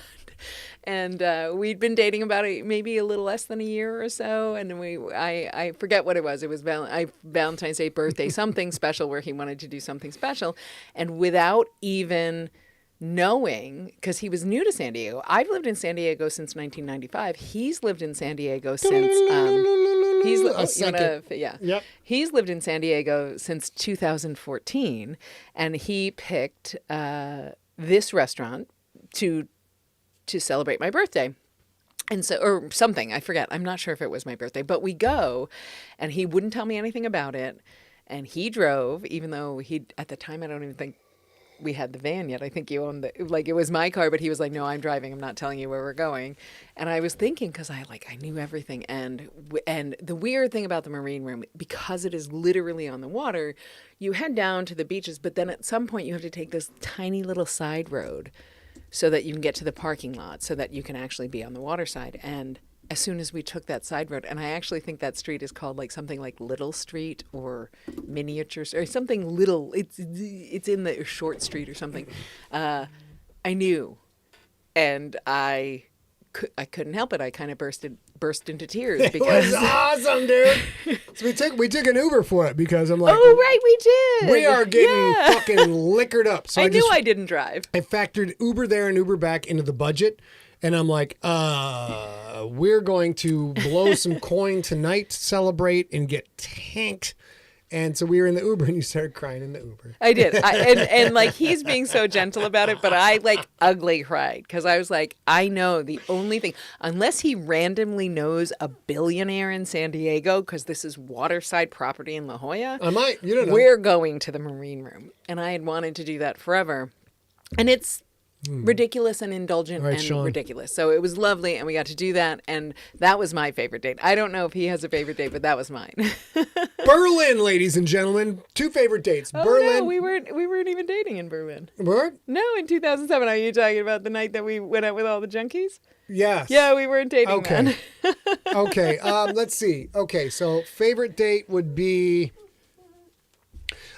And we'd been dating about maybe a little less than a year or so. And I forget what it was. It was Valentine's Day, birthday, something special where he wanted to do something special. And without even knowing, because he was new to San Diego. I've lived in San Diego since 1995. He's lived in San Diego since He's lived in San Diego since 2014, and he picked this restaurant to celebrate my birthday. And so, or something, I forget. I'm not sure if it was my birthday, but we go, and he wouldn't tell me anything about it. And he drove, even though at the time, I don't even think we had the van yet. I think you owned it was my car, but he was like, no, I'm driving. I'm not telling you where we're going. And I was thinking, because I knew everything. And the weird thing about the Marine Room, because it is literally on the water, you head down to the beaches, but then at some point you have to take this tiny little side road so that you can get to the parking lot, so that you can actually be on the water side. And as soon as we took that side road, and I actually think that street is called something like Little Street or Miniature or something little. It's in the short street or something. I knew, and I couldn't help it. I kind of burst into tears because it was awesome, dude. So we took an Uber for it because I'm like, oh right, we did. We are getting fucking liquored up. So I didn't drive. I factored Uber there and Uber back into the budget. And I'm like, we're going to blow some coin tonight to celebrate and get tanked. And so we were in the Uber and you started crying in the Uber. I did. And he's being so gentle about it, but I ugly cried because I was like, I know the only thing, unless he randomly knows a billionaire in San Diego, because this is waterside property in La Jolla. You don't know. We're going to the Marine Room. And I had wanted to do that forever. And it's ridiculous and indulgent and Sean. ridiculous. So it was lovely, and we got to do that, and that was my favorite date. I don't know if he has a favorite date, but that was mine. Berlin, ladies and gentlemen. 2 favorite dates. Oh, Berlin. No, we weren't even dating in Berlin. What? No, in 2007. Are you talking about the night that we went out with all the junkies? Yes. Yeah, we weren't dating then. Okay. Let's see. Okay, so favorite date would be,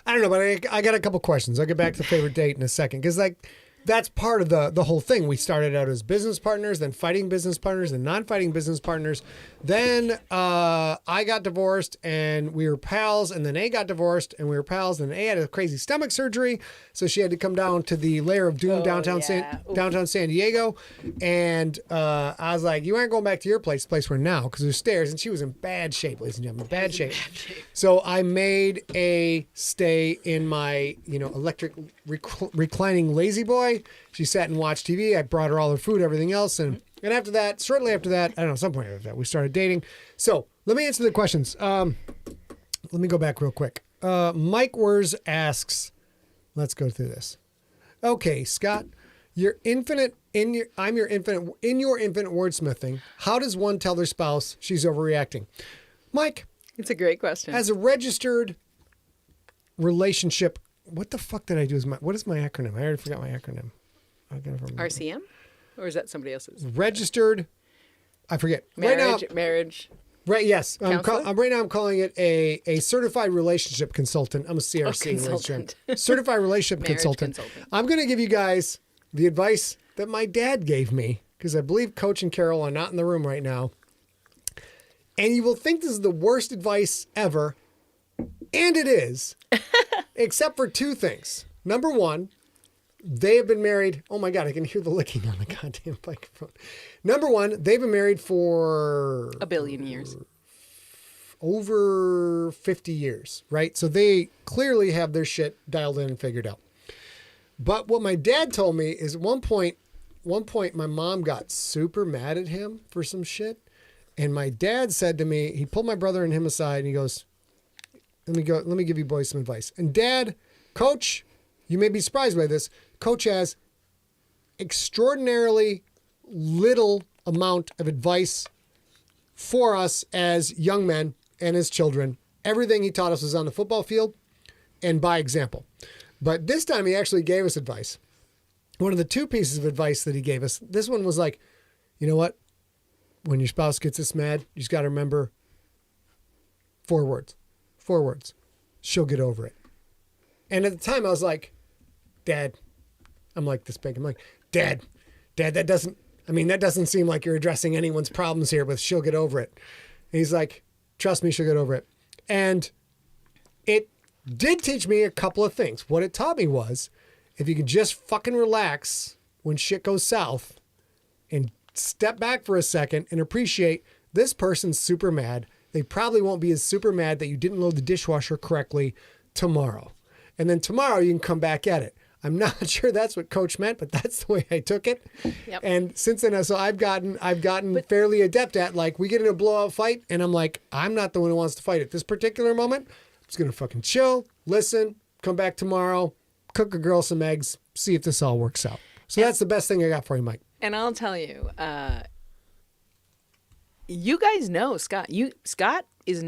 I don't know, but I got a couple questions. I'll get back to favorite date in a second, because that's part of the whole thing. We started out as business partners, then fighting business partners, then non-fighting business partners. Then I got divorced and we were pals, and then A got divorced and we were pals, and A had a crazy stomach surgery, so she had to come down to the Lair of Doom downtown San Diego. And I was like, you aren't going back to your place, the place we're now, because there's stairs, and she was in bad shape, ladies and gentlemen, bad shape. So I made A stay in my electric reclining lazy boy. She sat and watched TV. I brought her all her food, everything else. And after that, shortly after that, I don't know, some point after that, we started dating. So let me answer the questions. Let me go back real quick. Mike Wers asks, let's go through this. Okay, Scott, I'm your infinite wordsmithing. How does one tell their spouse she's overreacting? Mike. It's a great question. As a registered relationship, what the fuck did I do? What is my acronym? I already forgot my acronym. RCM? Or is that somebody else's? Registered. I forget. Marriage. Right. Yes. Right now I'm calling it a certified relationship consultant. I'm a CRC. Certified relationship consultant. I'm going to give you guys the advice that my dad gave me, because I believe Coach and Carol are not in the room right now. And you will think this is the worst advice ever. And it is. Except for 2 things. Number 1, they have been married. Oh my God, I can hear the licking on the goddamn microphone. Number 1, they've been married for a billion years. Over 50 years, right? So they clearly have their shit dialed in and figured out. But what my dad told me is at one point my mom got super mad at him for some shit. And my dad said to me, he pulled my brother and him aside and he goes, let me give you boys some advice. And Dad, Coach, you may be surprised by this, Coach has extraordinarily little amount of advice for us as young men and as children. Everything he taught us was on the football field and by example. But this time he actually gave us advice. One of the 2 pieces of advice that he gave us, this one was like, you know what? When your spouse gets this mad, you just got to remember, 4 words. 4 words. She'll get over it. And at the time I was like, Dad, I'm like this big. I'm like, Dad, that doesn't seem like you're addressing anyone's problems here with she'll get over it. And he's like, trust me, she'll get over it. And it did teach me a couple of things. What it taught me was, if you can just fucking relax when shit goes south and step back for a second and appreciate this person's super mad. They probably won't be as super mad that you didn't load the dishwasher correctly tomorrow. And then tomorrow you can come back at it. I'm not sure that's what Coach meant, but that's the way I took it. Yep. And since then, so I've gotten fairly adept at, like, we get in a blowout fight and I'm like, I'm not the one who wants to fight at this particular moment. I'm just going to fucking chill, listen, come back tomorrow, cook a girl some eggs, see if this all works out. So that's the best thing I got for you, Mike. And I'll tell you, you guys know Scott. Scott is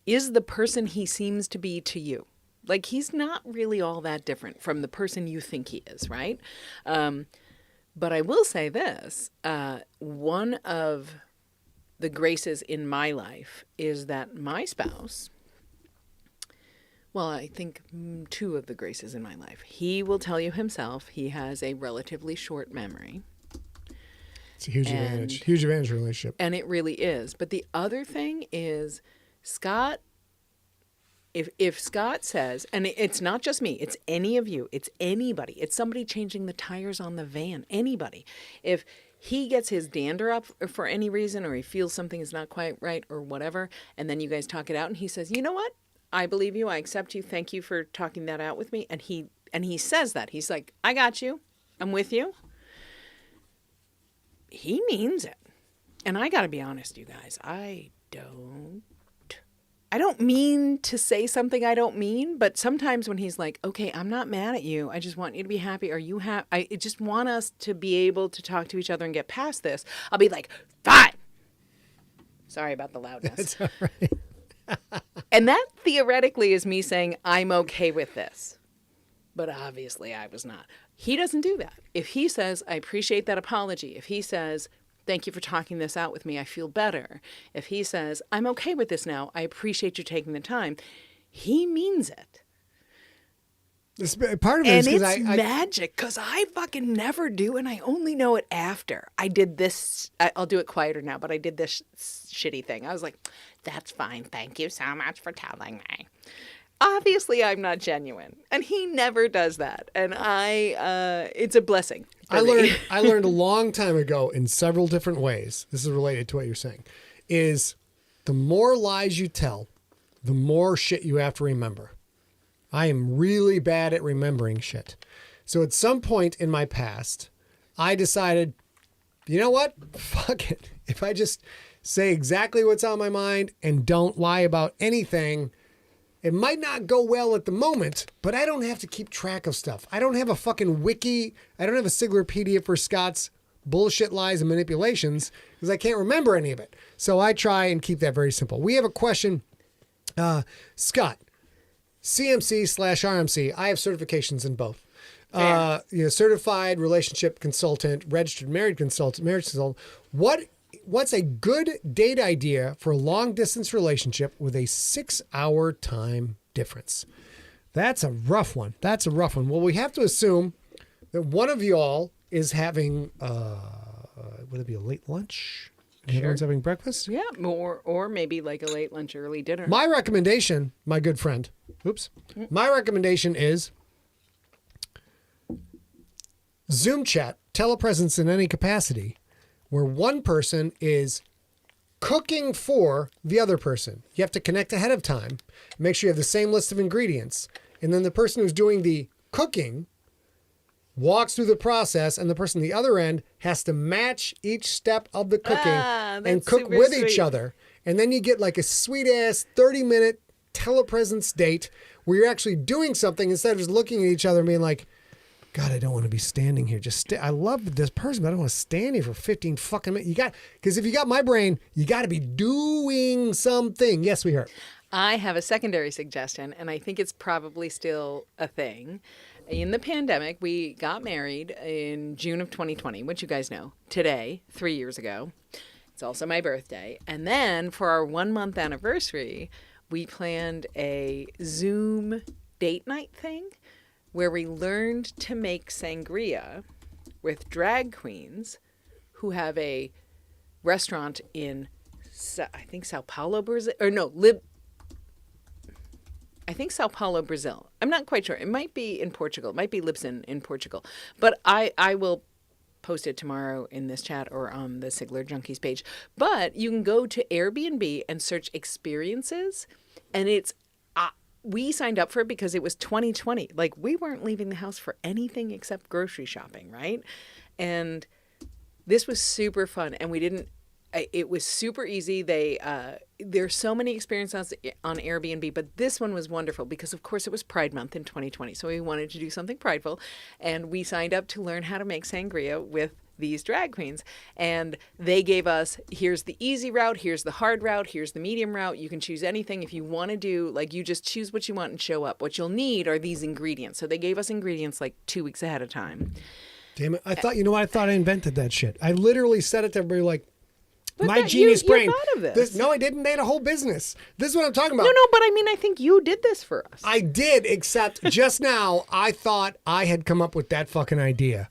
the person he seems to be to you. Like, he's not really all that different from the person you think he is, right? But I will say this. One of the graces in my life is that my spouse, well, I think 2 of the graces in my life, he will tell you himself he has a relatively short memory. It's a huge advantage. Huge advantage in a relationship. And it really is. But the other thing is, Scott, if Scott says, and it's not just me, it's any of you, it's anybody, it's somebody changing the tires on the van, anybody. If he gets his dander up for any reason, or he feels something is not quite right or whatever, and then you guys talk it out and he says, you know what? I believe you. I accept you. Thank you for talking that out with me. And he says that. He's like, I got you. I'm with you. He means it. And I got to be honest, you guys, I don't mean to say something I don't mean, but sometimes when he's like, okay, I'm not mad at you. I just want you to be happy. Are you happy? I just want us to be able to talk to each other and get past this. I'll be like, fine. Sorry about the loudness. That's all right. And that theoretically is me saying, I'm okay with this. But obviously I was not. He doesn't do that. If he says, I appreciate that apology. If he says, thank you for talking this out with me, I feel better. If he says, I'm okay with this now, I appreciate you taking the time, he means it. Part of it is because I magic, because I fucking never do, and I only know it after. I did this, I'll do it quieter now, but I did this shitty thing. I was like, that's fine. Thank you so much for telling me. Obviously, I'm not genuine, and he never does that. And it's a blessing. I learned a long time ago in several different ways. This is related to what you're saying. Is the more lies you tell, the more shit you have to remember. I am really bad at remembering shit. So at some point in my past, I decided, you know what? Fuck it. If I just say exactly what's on my mind and don't lie about anything, it might not go well at the moment, but I don't have to keep track of stuff. I don't have a fucking wiki. I don't have a encyclopedia for Scott's bullshit lies and manipulations because I can't remember any of it. So I try and keep that very simple. We have a question. Scott, CMC/RMC. I have certifications in both. Certified relationship consultant, registered marriage consultant. What's a good date idea for a long distance relationship with a 6-hour time difference? That's a rough one. Well, we have to assume that one of y'all is having, would it be a late lunch? Sure. Everyone's having breakfast? Yeah, or maybe like a late lunch, early dinner. My recommendation, my good friend, my recommendation is Zoom chat, telepresence in any capacity, where one person is cooking for the other person. You have to connect ahead of time, make sure you have the same list of ingredients, and then the person who's doing the cooking walks through the process, and the person at the other end has to match each step of the cooking and cook with each other. And then you get like a sweet-ass 30-minute telepresence date where you're actually doing something instead of just looking at each other and being like, God, I don't want to be standing here. I love this person, but I don't want to stand here for 15 fucking minutes. Because if you got my brain, you got to be doing something. Yes, we heard. I have a secondary suggestion, and I think it's probably still a thing. In the pandemic, we got married in June of 2020, which you guys know, today, 3 years ago. It's also my birthday. And then for our 1 month anniversary, we planned a Zoom date night thing where we learned to make sangria with drag queens who have a restaurant in, I think, Sao Paulo, Brazil. Or no, I think Sao Paulo, Brazil. I'm not quite sure. It might be in Portugal. It might be Libsyn in Portugal. But I will post it tomorrow in this chat or on the Sigler Junkies page. But you can go to Airbnb and search experiences. And it's, we signed up for it because it was 2020. Like, we weren't leaving the house for anything except grocery shopping, right? And this was super fun. And it was super easy. There's so many experiences on Airbnb, but this one was wonderful because, of course, it was Pride Month in 2020. So we wanted to do something prideful, and we signed up to learn how to make sangria with these drag queens. And they gave us, here's the easy route, here's the hard route, here's the medium route. You can choose anything. If you want to do, like, you just choose what you want and show up. What you'll need are these ingredients. So they gave us ingredients like 2 weeks ahead of time. Damn it. I thought I invented that shit. I literally said it to everybody like, But my genius brain. You thought of this. No, I didn't. They had a whole business. This is what I'm talking about. No, but I mean, I think you did this for us. I did, except just now I thought I had come up with that fucking idea.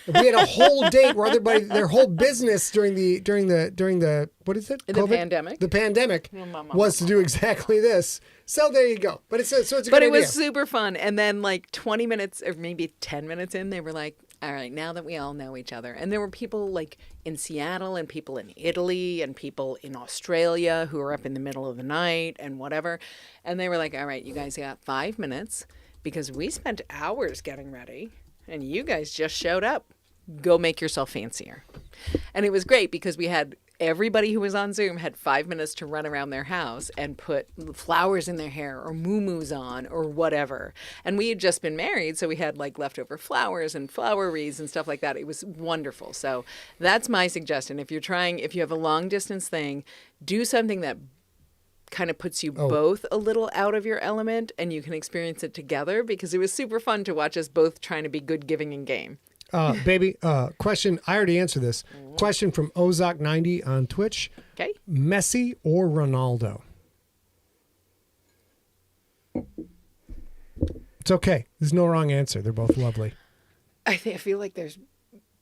We had a whole date where everybody, their whole business during the what is it? The COVID? pandemic. The pandemic was to do exactly this. So there you go. But it's a good idea. But it was super fun. And then like 20 minutes or maybe 10 minutes in, they were like, all right, now that we all know each other. And there were people like in Seattle and people in Italy and people in Australia who were up in the middle of the night and whatever. And they were like, all right, you guys got 5 minutes because we spent hours getting ready and you guys just showed up. Go make yourself fancier. And it was great because we had everybody who was on Zoom had 5 minutes to run around their house and put flowers in their hair or muumuus on or whatever. And we had just been married, so we had like leftover flowers and flower wreaths and stuff like that. It was wonderful. So that's my suggestion. If you have a long distance thing, do something that kind of puts you both a little out of your element and you can experience it together because it was super fun to watch us both trying to be good, giving, and game. Baby, question. I already answered this. Question from Ozok90 on Twitch. Okay. Messi or Ronaldo? It's okay. There's no wrong answer. They're both lovely. I feel like there's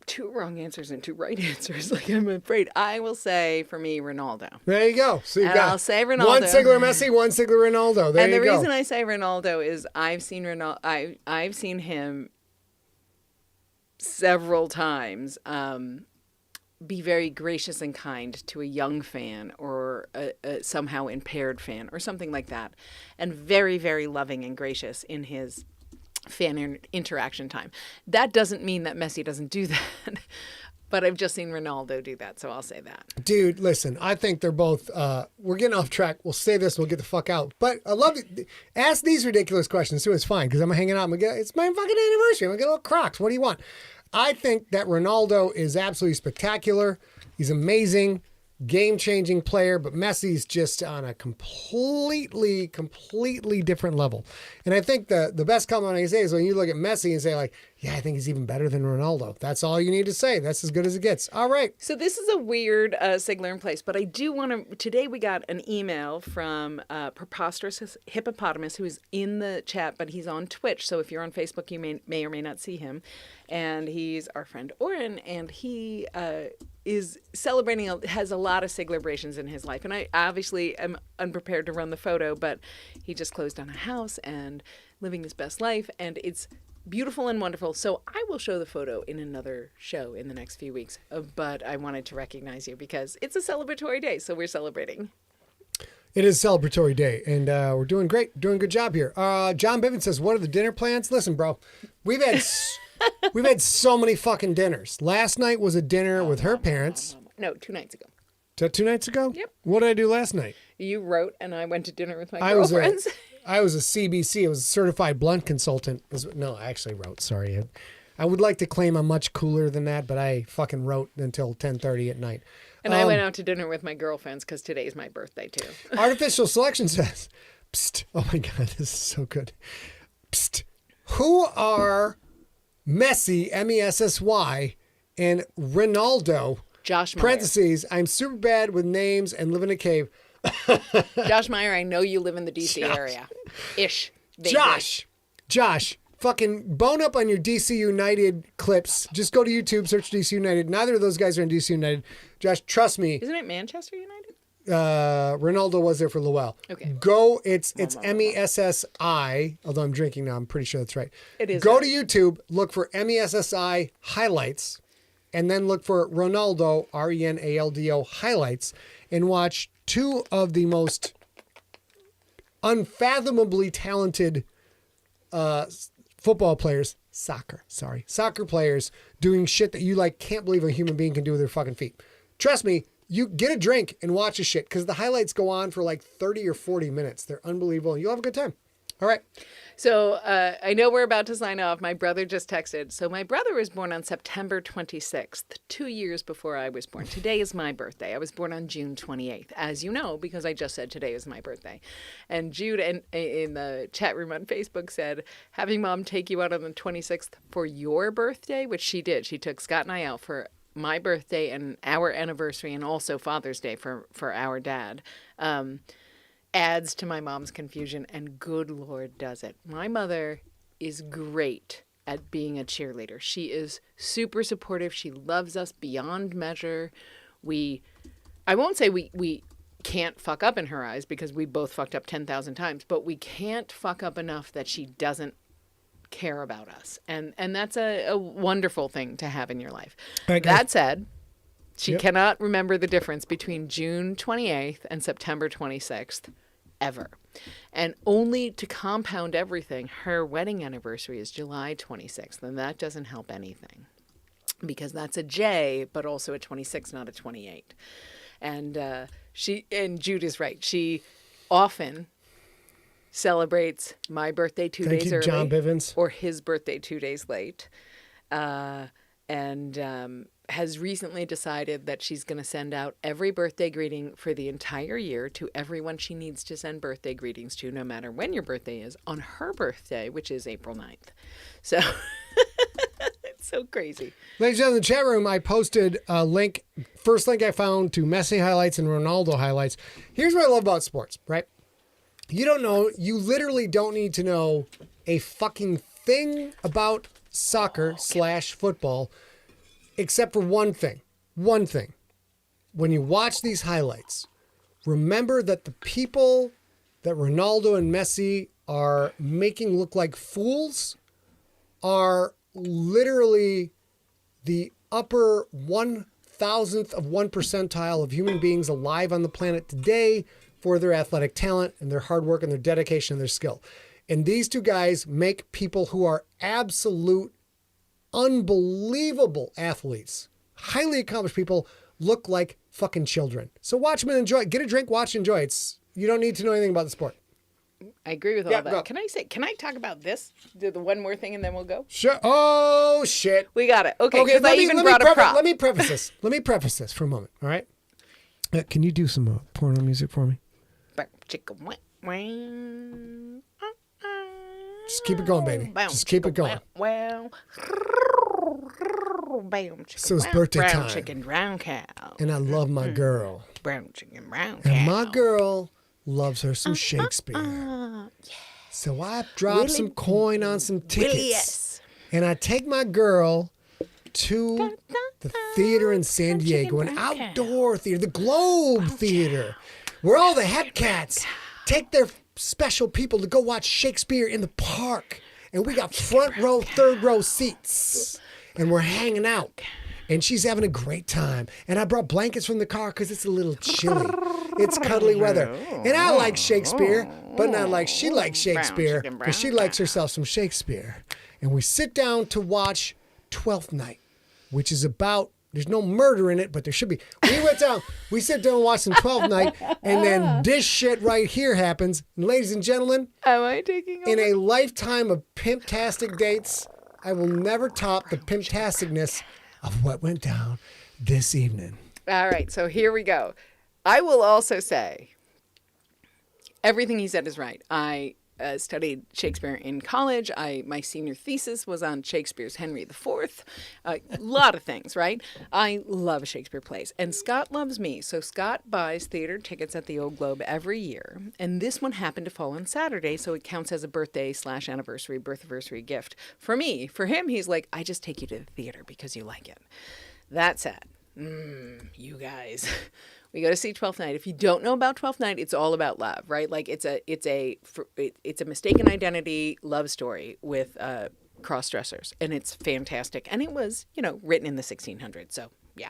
2 wrong answers and 2 right answers. Like, I'm afraid I will say for me Ronaldo. There you go. So you and got I'll say Ronaldo. one Sigler Messi, one Sigler Ronaldo. There and you the go. reason I say Ronaldo is I've seen him several times be very gracious and kind to a young fan or a somehow impaired fan or something like that, and very, very loving and gracious in his fan interaction time. That doesn't mean that Messi doesn't do that, but I've just seen Ronaldo do that, so I'll say that. Dude, listen, I think they're both, we're getting off track. We'll say this, we'll get the fuck out. But I love it. Ask these ridiculous questions too. It's fine because I'm hanging out. It's my fucking anniversary. I'm going to get a little Crocs. What do you want? I think that Ronaldo is absolutely spectacular. He's amazing, game-changing player, but Messi's just on a completely different level. And I think the best compliment I can say is when you look at Messi and say like, yeah, I think he's even better than Ronaldo. That's all you need to say. That's as good as it gets. All right. So this is a weird Sigler in place, but I do want to, today we got an email from Preposterous Hippopotamus, who is in the chat, but he's on Twitch. So if you're on Facebook, you may or may not see him. And he's our friend Oren, and he is celebrating, has a lot of Sigler-brations in his life. And I obviously am unprepared to run the photo, but he just closed on a house and living his best life. And it's beautiful and wonderful. So I will show the photo in another show in the next few weeks. But I wanted to recognize you because it's a celebratory day. So we're celebrating. It is a celebratory day, and we're doing great. Doing a good job here. John Bivens says, what are the dinner plans? Listen, bro, we've had so many fucking dinners. Last night was a dinner with her parents. No, 2 nights ago. 2 nights ago? Yep. What did I do last night? You wrote, and I went to dinner with my girlfriends. I was a CBC. I was a certified blunt consultant. No, I actually wrote. Sorry. I would like to claim I'm much cooler than that, but I fucking wrote until 10:30 at night. And I went out to dinner with my girlfriends because today's my birthday, too. Artificial Selection says, psst, oh my God, this is so good. Psst, who are Messi, Messy, and Ronaldo Josh Meyer. Parentheses, I'm super bad with names and live in a cave. Josh Meyer, I know you live in the D.C. area. Ish. Vaguely. Josh, fucking bone up on your DC United clips. Just go to YouTube, search DC United. Neither of those guys are in DC United. Josh, trust me. Isn't it Manchester United? Ronaldo was there for Lowell. Okay. Go, it's MESSI, although I'm drinking now, I'm pretty sure that's right. It is. Go right. to YouTube, look for MESSI highlights, and then look for Ronaldo, RENALDO highlights, and watch two of the most unfathomably talented football players, soccer players doing shit that you like can't believe a human being can do with their fucking feet. Trust me, you get a drink and watch the shit because the highlights go on for like 30 or 40 minutes. They're unbelievable and you'll have a good time. All right. So I know we're about to sign off. My brother just texted. So my brother was born on September 26th, 2 years before I was born. Today is my birthday. I was born on June 28th, as you know, because I just said today is my birthday. And Jude in the chat room on Facebook said, having mom take you out on the 26th for your birthday, which she did. She took Scott and I out for my birthday and our anniversary and also Father's Day for our dad. Adds to my mom's confusion, and good Lord does it. My mother is great at being a cheerleader. She is super supportive. She loves us beyond measure. I won't say we can't fuck up in her eyes because we both fucked up 10,000 times, but we can't fuck up enough that she doesn't care about us. And that's a wonderful thing to have in your life. Right, that said, she cannot remember the difference between June 28th and September 26th ever. And only to compound everything, her wedding anniversary is July 26th, and that doesn't help anything because that's a J, but also a 26, not a 28. And Jude is right. She often celebrates my birthday 2 days early, John Bivens, or his birthday 2 days late, and has recently decided that she's going to send out every birthday greeting for the entire year to everyone she needs to send birthday greetings to, no matter when your birthday is, on her birthday, which is April 9th. So it's so crazy. Ladies and gentlemen, in the chat room, I posted a link, first link I found to Messi highlights and Ronaldo highlights. Here's what I love about sports, right? You don't know, you literally don't need to know a fucking thing about soccer / football, except for one thing. One thing. When you watch these highlights, remember that the people that Ronaldo and Messi are making look like fools are literally the upper 1,000th of 1 percentile of human beings alive on the planet today for their athletic talent and their hard work and their dedication and their skill. And these two guys make people who are absolute unbelievable athletes, highly accomplished people, look like fucking children. So watch them and enjoy. Get a drink, watch, enjoy. You don't need to know anything about the sport. I agree with all that. Go. Can I talk about this? Do the one more thing and then we'll go? Sure. Oh shit. We got it. Okay. Because I even brought a prop. Let me preface this. Let me preface this for a moment. All right. Can you do some porno music for me? Just keep it going, baby. Just keep it going. So it's birthday time. Brown chicken, brown cow. And I love my girl. Brown chicken, brown cow. And my girl loves her some Shakespeare. So I drop some coin on some tickets. And I take my girl to the theater in San Diego, an outdoor theater, the Globe Theater, where all the head cats take their special people to go watch Shakespeare in the park. And we got front row, third row seats. And we're hanging out. And she's having a great time. And I brought blankets from the car because it's a little chilly. It's cuddly weather. And I like Shakespeare, but not like she likes Shakespeare because she likes herself some Shakespeare. And we sit down to watch Twelfth Night, which is about, there's no murder in it, but there should be. We sit down and watch some 12th Night, and then this shit right here happens. And ladies and gentlemen, am I taking over? In a lifetime of pimptastic dates, I will never top the pimptasticness of what went down this evening. All right, so here we go. I will also say, everything he said is right. I studied Shakespeare in college. My senior thesis was on Shakespeare's Henry IV. A lot of things, right? I love Shakespeare plays. And Scott loves me. So Scott buys theater tickets at the Old Globe every year. And this one happened to fall on Saturday, so it counts as a birthday/anniversary, birthversary gift for me. For him, he's like, I just take you to the theater because you like it. That said, you guys... We go to see Twelfth Night. If you don't know about Twelfth Night, it's all about love, right? Like it's a mistaken identity love story with cross-dressers, and it's fantastic. And it was, written in the 1600s. So yeah.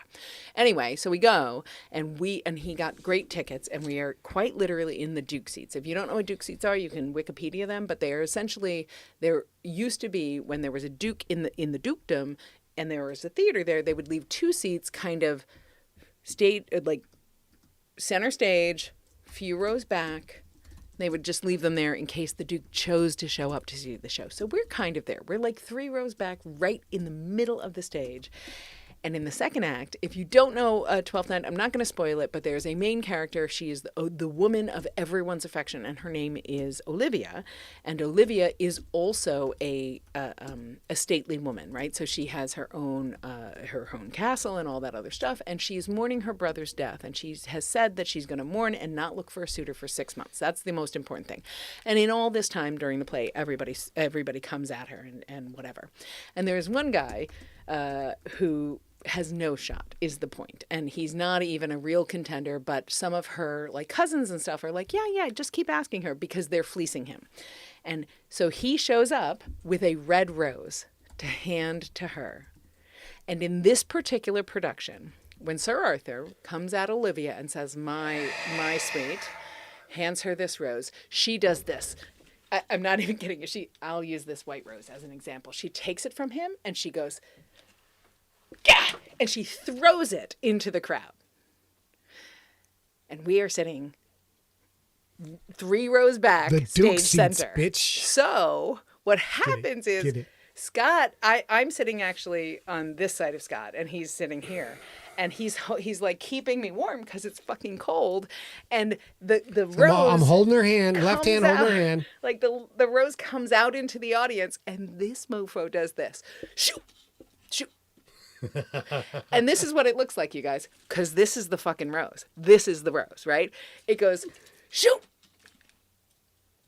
Anyway, so we go, and he got great tickets, and we are quite literally in the Duke seats. If you don't know what Duke seats are, you can Wikipedia them, but they are essentially, there used to be, when there was a Duke in the dukedom, and there was a theater there, they would leave 2 seats kind of center stage, few rows back. They would just leave them there in case the Duke chose to show up to see the show. So we're kind of there. We're like 3 rows back, right in the middle of the stage. And in the second act, if you don't know Twelfth Night, I'm not going to spoil it, but there's a main character. She is the woman of everyone's affection, and her name is Olivia. And Olivia is also a stately woman, right? So she has her own castle and all that other stuff, and she's mourning her brother's death. And she has said that she's going to mourn and not look for a suitor for 6 months. That's the most important thing. And in all this time during the play, everybody comes at her and whatever. And there's one guy who has no shot, is the point. And he's not even a real contender, but some of her cousins and stuff are like, yeah, just keep asking her, because they're fleecing him. And so he shows up with a red rose to hand to her. And in this particular production, when Sir Arthur comes at Olivia and says, my sweet, hands her this rose, she does this. I'm not even kidding you. I'll use this white rose as an example. She takes it from him and she goes, "Gah!" And she throws it into the crowd. And we are sitting 3 rows back, the stage Duke seats, center. bitch. So what happens is Scott, I'm sitting actually on this side of Scott, and he's sitting here. And he's like keeping me warm because it's fucking cold. And the rose... I'm holding her hand, left hand holding her hand. Like the rose comes out into the audience, and this mofo does this. Shoot! Shoot! And this is what it looks like, you guys, because this is the fucking rose. This is the rose, right? It goes, shoot!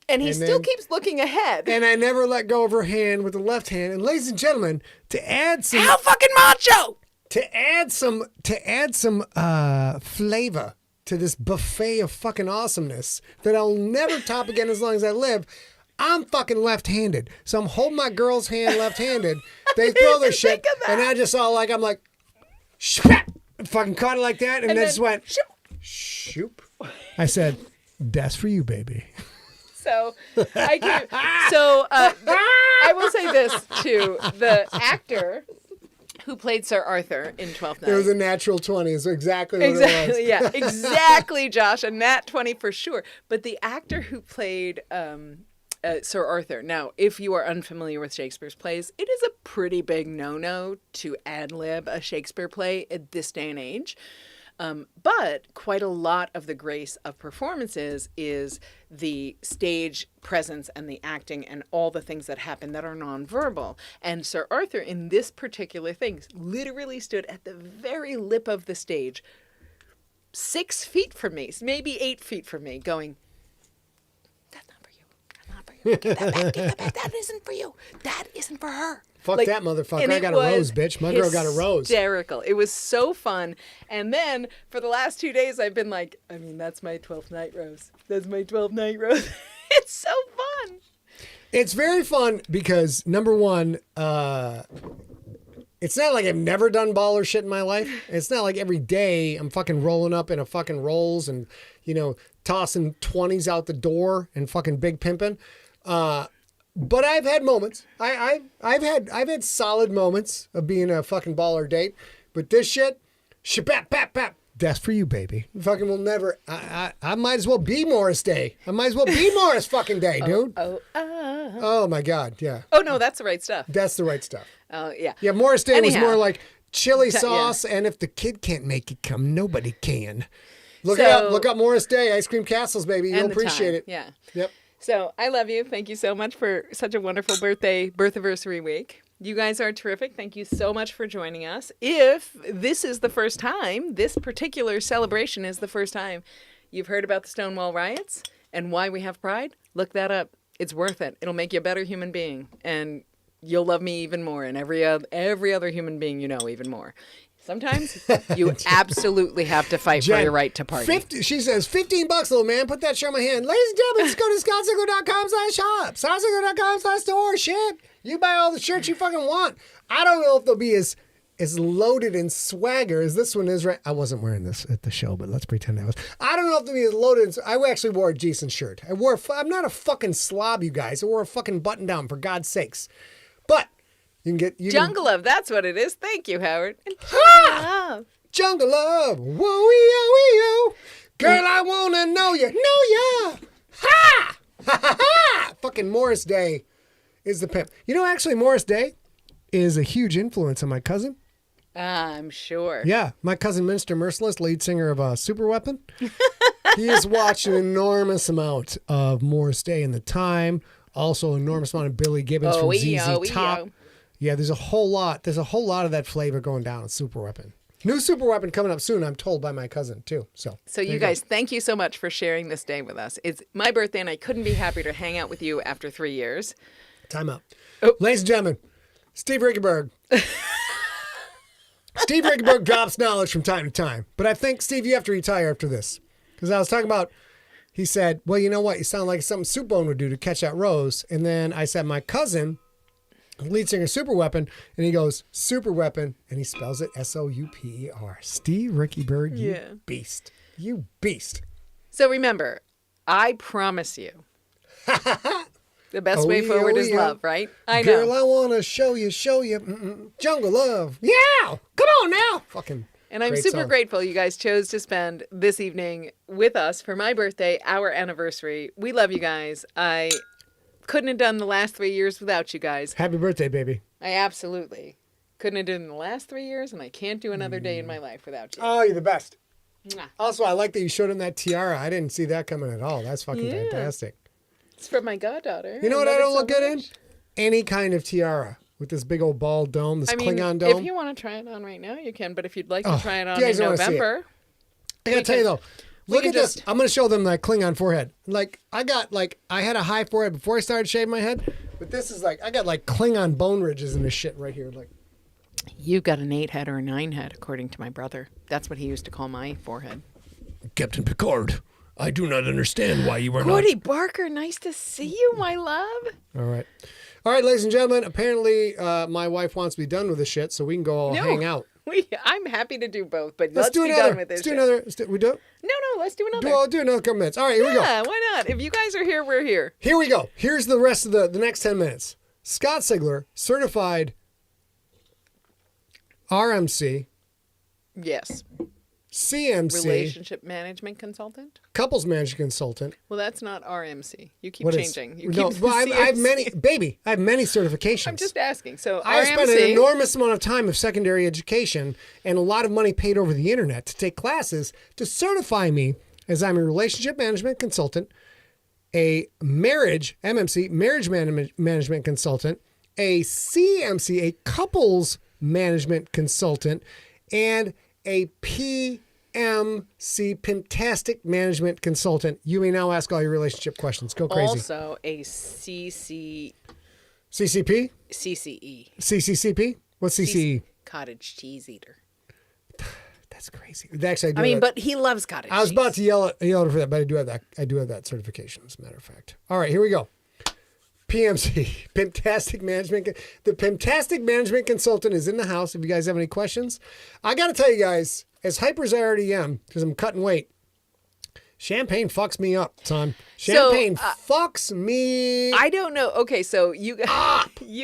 And he still keeps looking ahead. And I never let go of her hand with the left hand. And ladies and gentlemen, to add some... How fucking macho! To add some flavor to this buffet of fucking awesomeness that I'll never top again as long as I live, I'm fucking left-handed. So I'm holding my girl's hand left-handed. They throw their shit, and I just saw I'm like, fucking caught it like that, and then just went, shoop. I said, that's for you, baby. So I will say this too: the actor who played Sir Arthur in Twelfth Night. It was a natural 20. Is exactly what it was. Yeah, exactly, Josh. A nat 20 for sure. But the actor who played Sir Arthur. Now, if you are unfamiliar with Shakespeare's plays, it is a pretty big no-no to ad-lib a Shakespeare play at this day and age. But quite a lot of the grace of performances is the stage presence and the acting and all the things that happen that are nonverbal. And Sir Arthur, in this particular thing, literally stood at the very lip of the stage, 6 feet from me, maybe 8 feet from me, going, "That's not for you. That's not for you. Get that back. Get that back. That isn't for you. That isn't for her." Fuck that motherfucker. I got a rose, bitch. My girl got a rose. Hysterical. It was so fun. And then for the last 2 days, I've been like, that's my 12th night rose. That's my 12th night rose. It's so fun. It's very fun because, number one, it's not like I've never done baller shit in my life. It's not like every day I'm fucking rolling up in a fucking Rolls and, tossing 20s out the door and fucking big pimping. But I've had moments. I've had solid moments of being a fucking baller date. But this shit, shabap, that's for you, baby. Fucking will never. I might as well be Morris Day. I might as well be Morris fucking Day, dude. Oh my God, yeah. Oh no, that's the right stuff. That's the right stuff. Oh yeah. Yeah, Morris Day was more like chili sauce, and if the kid can't make it come, nobody can. Look up Morris Day, Ice Cream Castles, baby. You'll appreciate it. Yeah. Yep. So I love you. Thank you so much for such a wonderful birth-anniversary week. You guys are terrific. Thank you so much for joining us. If this is the first time, this particular celebration is the first time you've heard about the Stonewall riots and why we have pride, look that up. It's worth it. It'll make you a better human being, and you'll love me even more, and every other human being you know even more. Sometimes you absolutely have to fight for your right to party. She says, $15, little man. Put that shirt in my hand. Ladies and gentlemen, just go to scottsickler.com/shop. scottsickler.com/store. Ship. You buy all the shirts you fucking want. I don't know if they'll be as loaded in swagger as this one is, right? I wasn't wearing this at the show, but let's pretend I was. I don't know if they'll be as loaded. I actually wore a decent shirt. I'm not a fucking slob, you guys. I wore a fucking button down, for God's sakes. But you can get Jungle Love, that's what it is. Thank you, Howard. Ha! Jungle Love. Whoa-wee-oh-wee-oh. Girl, I wanna know ya. Know ya. Ha! Ha ha ha! Fucking Morris Day is the pimp. You know, actually, Morris Day is a huge influence on my cousin. I'm sure. Yeah, my cousin Minister Merciless, lead singer of Superweapon. He has watched an enormous amount of Morris Day in the Time. Also, an enormous amount of Billy Gibbons from ZZ Top. Yeah, there's a whole lot. There's a whole lot of that flavor going down on Superweapon. New Superweapon coming up soon, I'm told by my cousin, too. So you guys, thank you so much for sharing this day with us. It's my birthday, and I couldn't be happier to hang out with you after 3 years. Time out. Oh. Ladies and gentlemen, Steve Rickenberg. Steve Rickenberg drops knowledge from time to time. But I think, Steve, you have to retire after this. Because I was talking about, he said, well, you know what? You sound like something Superbone would do to catch that rose. And then I said, my cousin, lead singer Superweapon, and he goes, Superweapon, and he spells it Souper. Steve Rickenberg, you beast. You beast. So remember, I promise you, the best way forward is love, right? I know. Girl, I want to show you. Jungle Love. Yeah. Come on now. Fucking And I'm super grateful you guys chose to spend this evening with us for my birthday, our anniversary. We love you guys. I couldn't have done the last 3 years without you guys. Happy birthday, baby. I absolutely couldn't have done the last 3 years, and I can't do another day in my life without you. Oh, you're the best. Mwah. Also, I like that you showed him that tiara. I didn't see that coming at all. That's fucking fantastic. It's for my goddaughter. You know what I don't look good in? Any kind of tiara with this big old bald dome, this Klingon dome. If you want to try it on right now, you can. But if you'd like to try it on in November. I got to tell you, though. Look at this. I'm going to show them that Klingon forehead. I had a high forehead before I started shaving my head. But this is I got Klingon bone ridges and this shit right here. You've got an 8 head or a 9 head, according to my brother. That's what he used to call my forehead. Captain Picard, I do not understand why you are Cody Barker, nice to see you, my love. All right, ladies and gentlemen. Apparently, my wife wants to be done with this shit, so we can go hang out. I'm happy to do both, but let's be done with this. Let's do another. We do? No, let's do another. I'll do another couple minutes. All right, here we go. Yeah, why not? If you guys are here, we're here. Here we go. Here's the rest of the next 10 minutes. Scott Sigler, certified RMC. Yes. CMC. Relationship management consultant. Couples management consultant. Well, that's not RMC. You keep changing. I have many, baby. I have many certifications. I'm just asking. So I RMC, spent an enormous amount of time of secondary education and a lot of money paid over the internet to take classes to certify me as I'm a relationship management consultant, a marriage management consultant, a CMC, a couples management consultant, and a PMC, Fantastic Management Consultant. You may now ask all your relationship questions. Go crazy. Also a CCP? CCE. CCCP? What's CCE? Cottage cheese eater. That's crazy. Actually, but he loves cottage cheese. I was about to yell at her for that, but I do have that certification, as a matter of fact. All right, here we go. PMC, Fantastic Management. The Fantastic Management Consultant is in the house. If you guys have any questions, I got to tell you guys, as hyper as I already am, because I'm cutting weight, champagne fucks me up, son. Champagne fucks me. I don't know. Okay, so you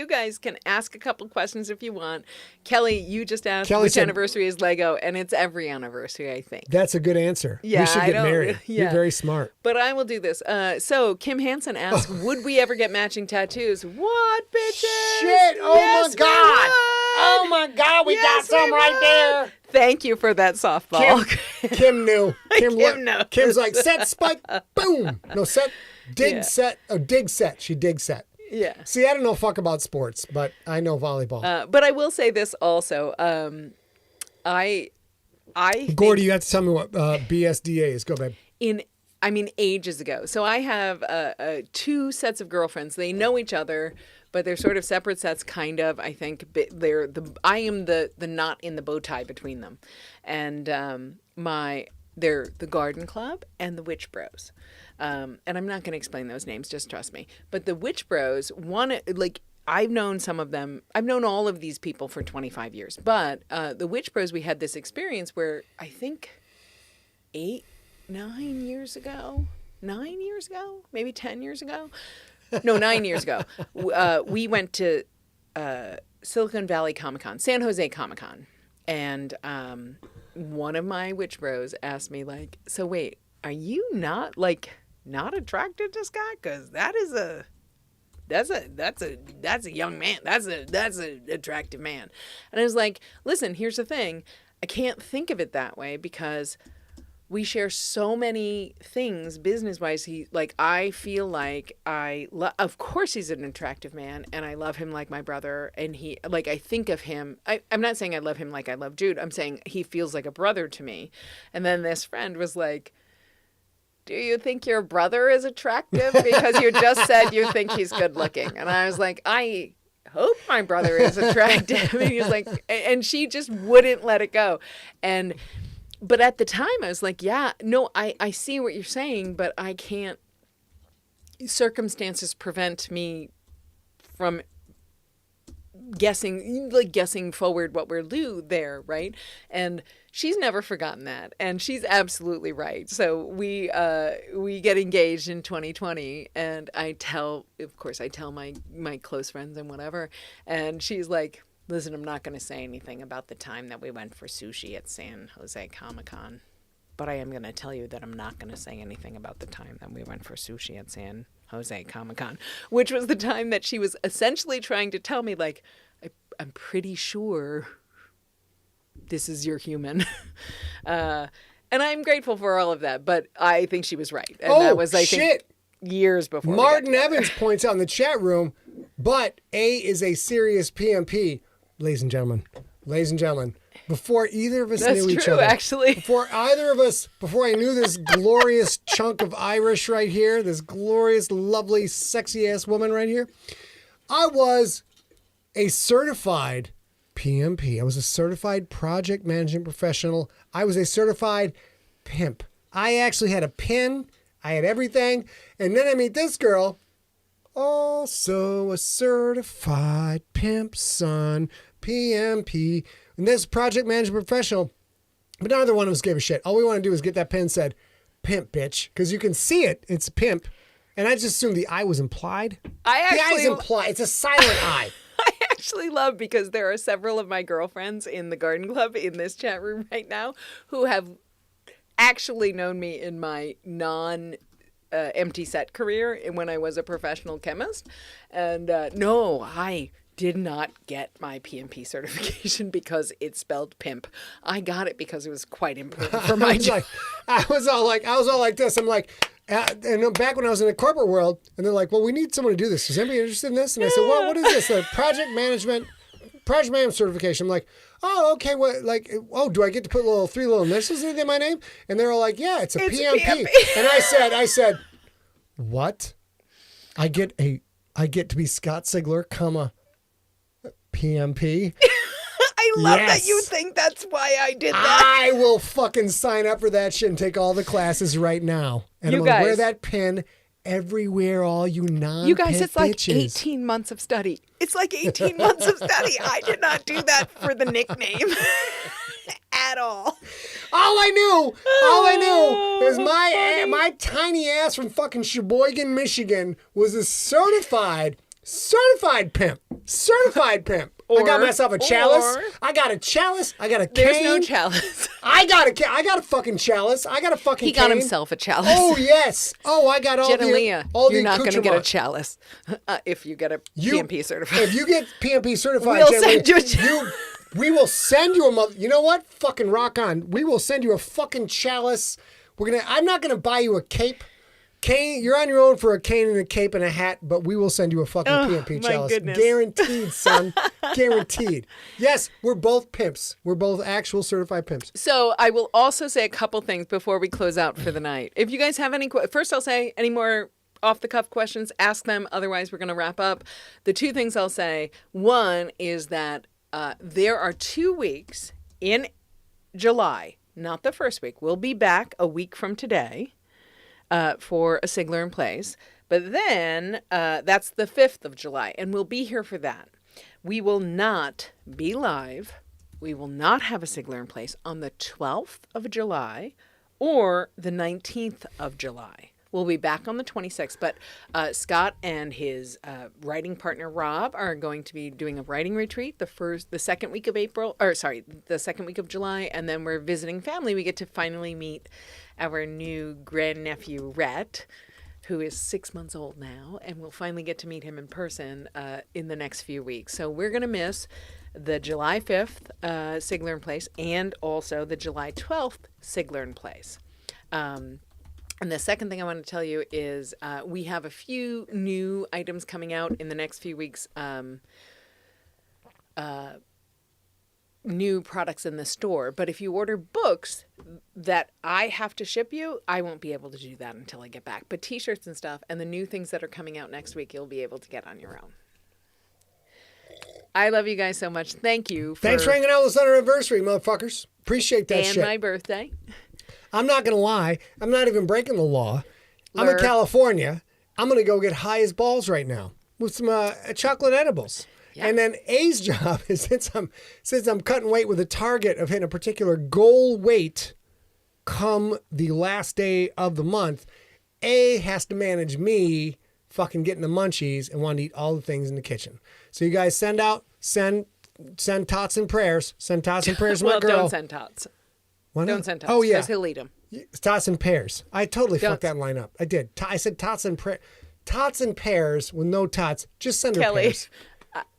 guys can ask a couple questions if you want. Kelly, you just asked which anniversary is Lego, and it's every anniversary, I think. That's a good answer. Yeah, we should get married. Yeah. You're very smart. But I will do this. So Kim Hansen asked, would we ever get matching tattoos? What, bitches? Shit! Oh, my God! Oh, my God! We got some right there! Thank you for that softball. Kim knew. Kim knows. Kim's like, set, spike, boom. No, set. Dig set. She dig set. Yeah. See, I don't know fuck about sports, but I know volleyball. But I will say this also. I Gordy, you have to tell me what BSDA is. Go, babe. Ages ago. So I have two sets of girlfriends. They know each other, but they're sort of separate sets, kind of. I think I am the knot in the bow tie between them, and they're the Garden Club and the Witch Bros. And I'm not going to explain those names, just trust me. But the Witch Bros, I've known some of them. I've known all of these people for 25 years. But the Witch Bros, we had this experience where I think 9 years ago, maybe 10 years ago. No, 9 years ago. We went to Silicon Valley Comic-Con, San Jose Comic-Con. And one of my Witch Bros asked me, like, so wait, are you not attracted to Scott? Because that's a young man. That's an attractive man. And I was like, listen, here's the thing. I can't think of it that way because we share so many things business-wise. I feel like of course he's an attractive man and I love him like my brother. And I think of him, I'm not saying I love him like I love Jude. I'm saying he feels like a brother to me. And then this friend was like, do you think your brother is attractive? Because you just said you think he's good looking. And I was like, I hope my brother is attractive. And he was like, and she just wouldn't let it go. But at the time I was like, yeah, no, I see what you're saying, but I can't, circumstances prevent me from guessing forward what we'll do there, right? And she's never forgotten that, and she's absolutely right. So we get engaged in 2020, and I tell my close friends and whatever, and she's like, listen, I'm not going to say anything about the time that we went for sushi at San Jose Comic-Con, but I am going to tell you that I'm not going to say anything about the time that we went for sushi at San Jose Comic-Con, which was the time that she was essentially trying to tell me, like, I'm pretty sure this is your human. And I'm grateful for all of that, but I think she was right. And that was, I think, years before. Martin Evans points out in the chat room, but A is a serious PMP. Ladies and gentlemen, before either of us knew each other. Actually. Before I knew this glorious chunk of Irish right here, this glorious, lovely, sexy-ass woman right here, I was a certified PMP. I was a certified project management professional. I was a certified pimp. I actually had a pin. I had everything. And then I meet this girl, also a certified pimp son, PMP. And this project management professional, but neither one of us gave a shit. All we want to do is get that pin said, pimp, bitch. Because you can see it. It's pimp. And I just assumed the I was implied. The I is implied. It's a silent I. I actually love, because there are several of my girlfriends in the Garden Club in this chat room right now who have actually known me in my empty set career when I was a professional chemist. And no, I did not get my PMP certification because it spelled pimp. I got it because it was quite important for my job. I was all like this. I'm like, and back when I was in the corporate world, and they're like, well, we need someone to do this. Is anybody interested in this? And I said, well, what is this? A project management certification. I'm like, oh, okay. What, like, oh, do I get to put three little initials in my name? And they're all like, yeah, it's a PMP. And I said, what? I get to be Scott Sigler, PMP. I love that you think that's why I did that. I will fucking sign up for that shit and take all the classes right now. And I'm going to wear that pin everywhere, all you non-pimp You guys, it's like bitches. 18 months of study. It's like 18 months of study. I did not do that for the nickname at all. All I knew is my tiny ass from fucking Sheboygan, Michigan was a certified pimp. I got myself a chalice. I got a chalice. I got a cane. There's no chalice. I got a fucking chalice. I got a fucking He cane. got himself a chalice. Oh, yes. Oh, I got all you're not going to get a chalice if you get a PMP certified. If you get PMP certified, we'll send you a chalice. We will send you a mother. You know what? Fucking rock on. We will send you a fucking chalice. I'm not going to buy you a cape. cane. You're on your own for a cane and a cape and a hat, but we will send you a fucking PMP my chalice. goodness. Guaranteed, son. Guaranteed. Yes, we're both pimps. We're both actual certified pimps. So I will also say a couple things before we close out for the night. If you guys have any, first I'll say any more off the cuff questions, ask them. Otherwise, we're going to wrap up. The two things I'll say. One is that there are 2 weeks in July, not the first week. We'll be back a week from today for a Sigler in Place. But then that's the 5th of July, and we'll be here for that. We will not be live. We will not have a Sigler in Place on the 12th of July or the 19th of July. We'll be back on the 26th, but Scott and his writing partner Rob are going to be doing a writing retreat the second week of the second week of July, and then we're visiting family. We get to finally meet our new grandnephew Rhett, who is 6 months old now, and we'll finally get to meet him in person in the next few weeks. So we're going to miss the July 5th Sigler in Place and also the July 12th Sigler in Place. And the second thing I want to tell you is we have a few new items coming out in the next few weeks. New products in the store. But if you order books that I have to ship you, I won't be able to do that until I get back. But t-shirts and stuff and the new things that are coming out next week, you'll be able to get on your own. I love you guys so much. Thank you. Thanks for hanging out with us on our anniversary, motherfuckers. Appreciate that shit. And my birthday. I'm not going to lie. I'm not even breaking the law. I'm in California. I'm going to go get high as balls right now with some chocolate edibles. Yeah. And then A's job is since I'm cutting weight with a target of hitting a particular goal weight come the last day of the month, A has to manage me fucking getting the munchies and want to eat all the things in the kitchen. So you guys send tots and prayers. Send tots and prayers to my girl. Well, don't send tots. Don't send tots. Oh, yeah. Because he'll eat them. Tots and pears. I totally fucked that line up. I did. I said tots and pears with no tots. Just send her pears.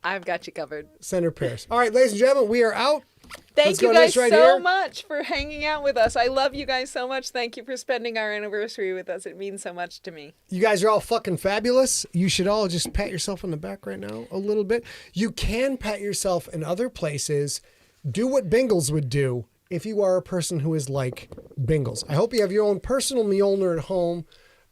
I've got you covered. Send her pears. All right, ladies and gentlemen, we are out. Thank you guys so much for hanging out with us. I love you guys so much. Thank you for spending our anniversary with us. It means so much to me. You guys are all fucking fabulous. You should all just pat yourself on the back right now a little bit. You can pat yourself in other places. Do what Bingles would do if you are a person who is like Bingles. I hope you have your own personal Mjolnir at home.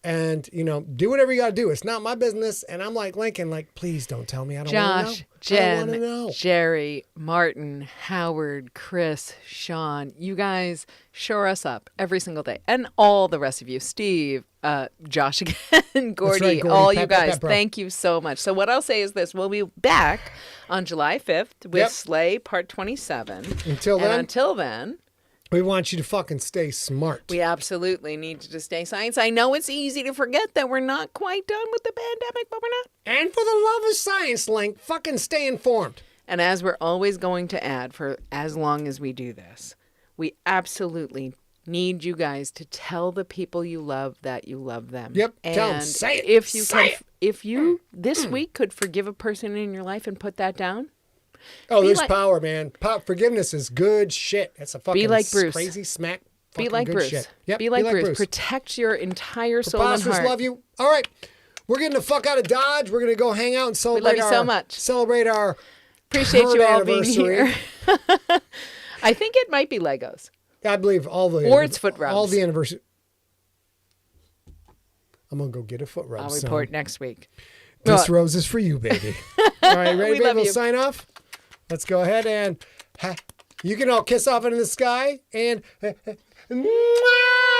And, do whatever you got to do. It's not my business. And I'm like Lincoln, please don't tell me. I don't want to know. Josh, Jen, Jerry, Martin, Howard, Chris, Sean, you guys shore us up every single day. And all the rest of you, Steve, Josh again, Gordy, all you guys, thank you so much. So what I'll say is this. We'll be back on July 5th with Slay Part 27. Until then, we want you to fucking stay smart. We absolutely need you to stay science. I know it's easy to forget that we're not quite done with the pandemic, but we're not. And for the love of science, Linc, fucking stay informed. And as we're always going to add for as long as we do this, we absolutely need you guys to tell the people you love that you love them. Yep, and tell them. Say it. If you this week could forgive a person in your life and put that down, there's power, man. Forgiveness is good shit. That's a fucking crazy smack. Be like Bruce. Shit. Yep, be like Bruce. Protect your entire soul and heart. Love you. All right. We're getting the fuck out of Dodge. We're going to go hang out and celebrate we love you so much. Celebrate our Appreciate you all being here. I think it might be Legos. I believe all the... Or it's foot rubs. All the anniversary... I'm going to go get a foot rub. I'll report next week. This rose is for you, baby. All right, ready, baby? We'll sign off. Let's go ahead and you can all kiss off into the sky and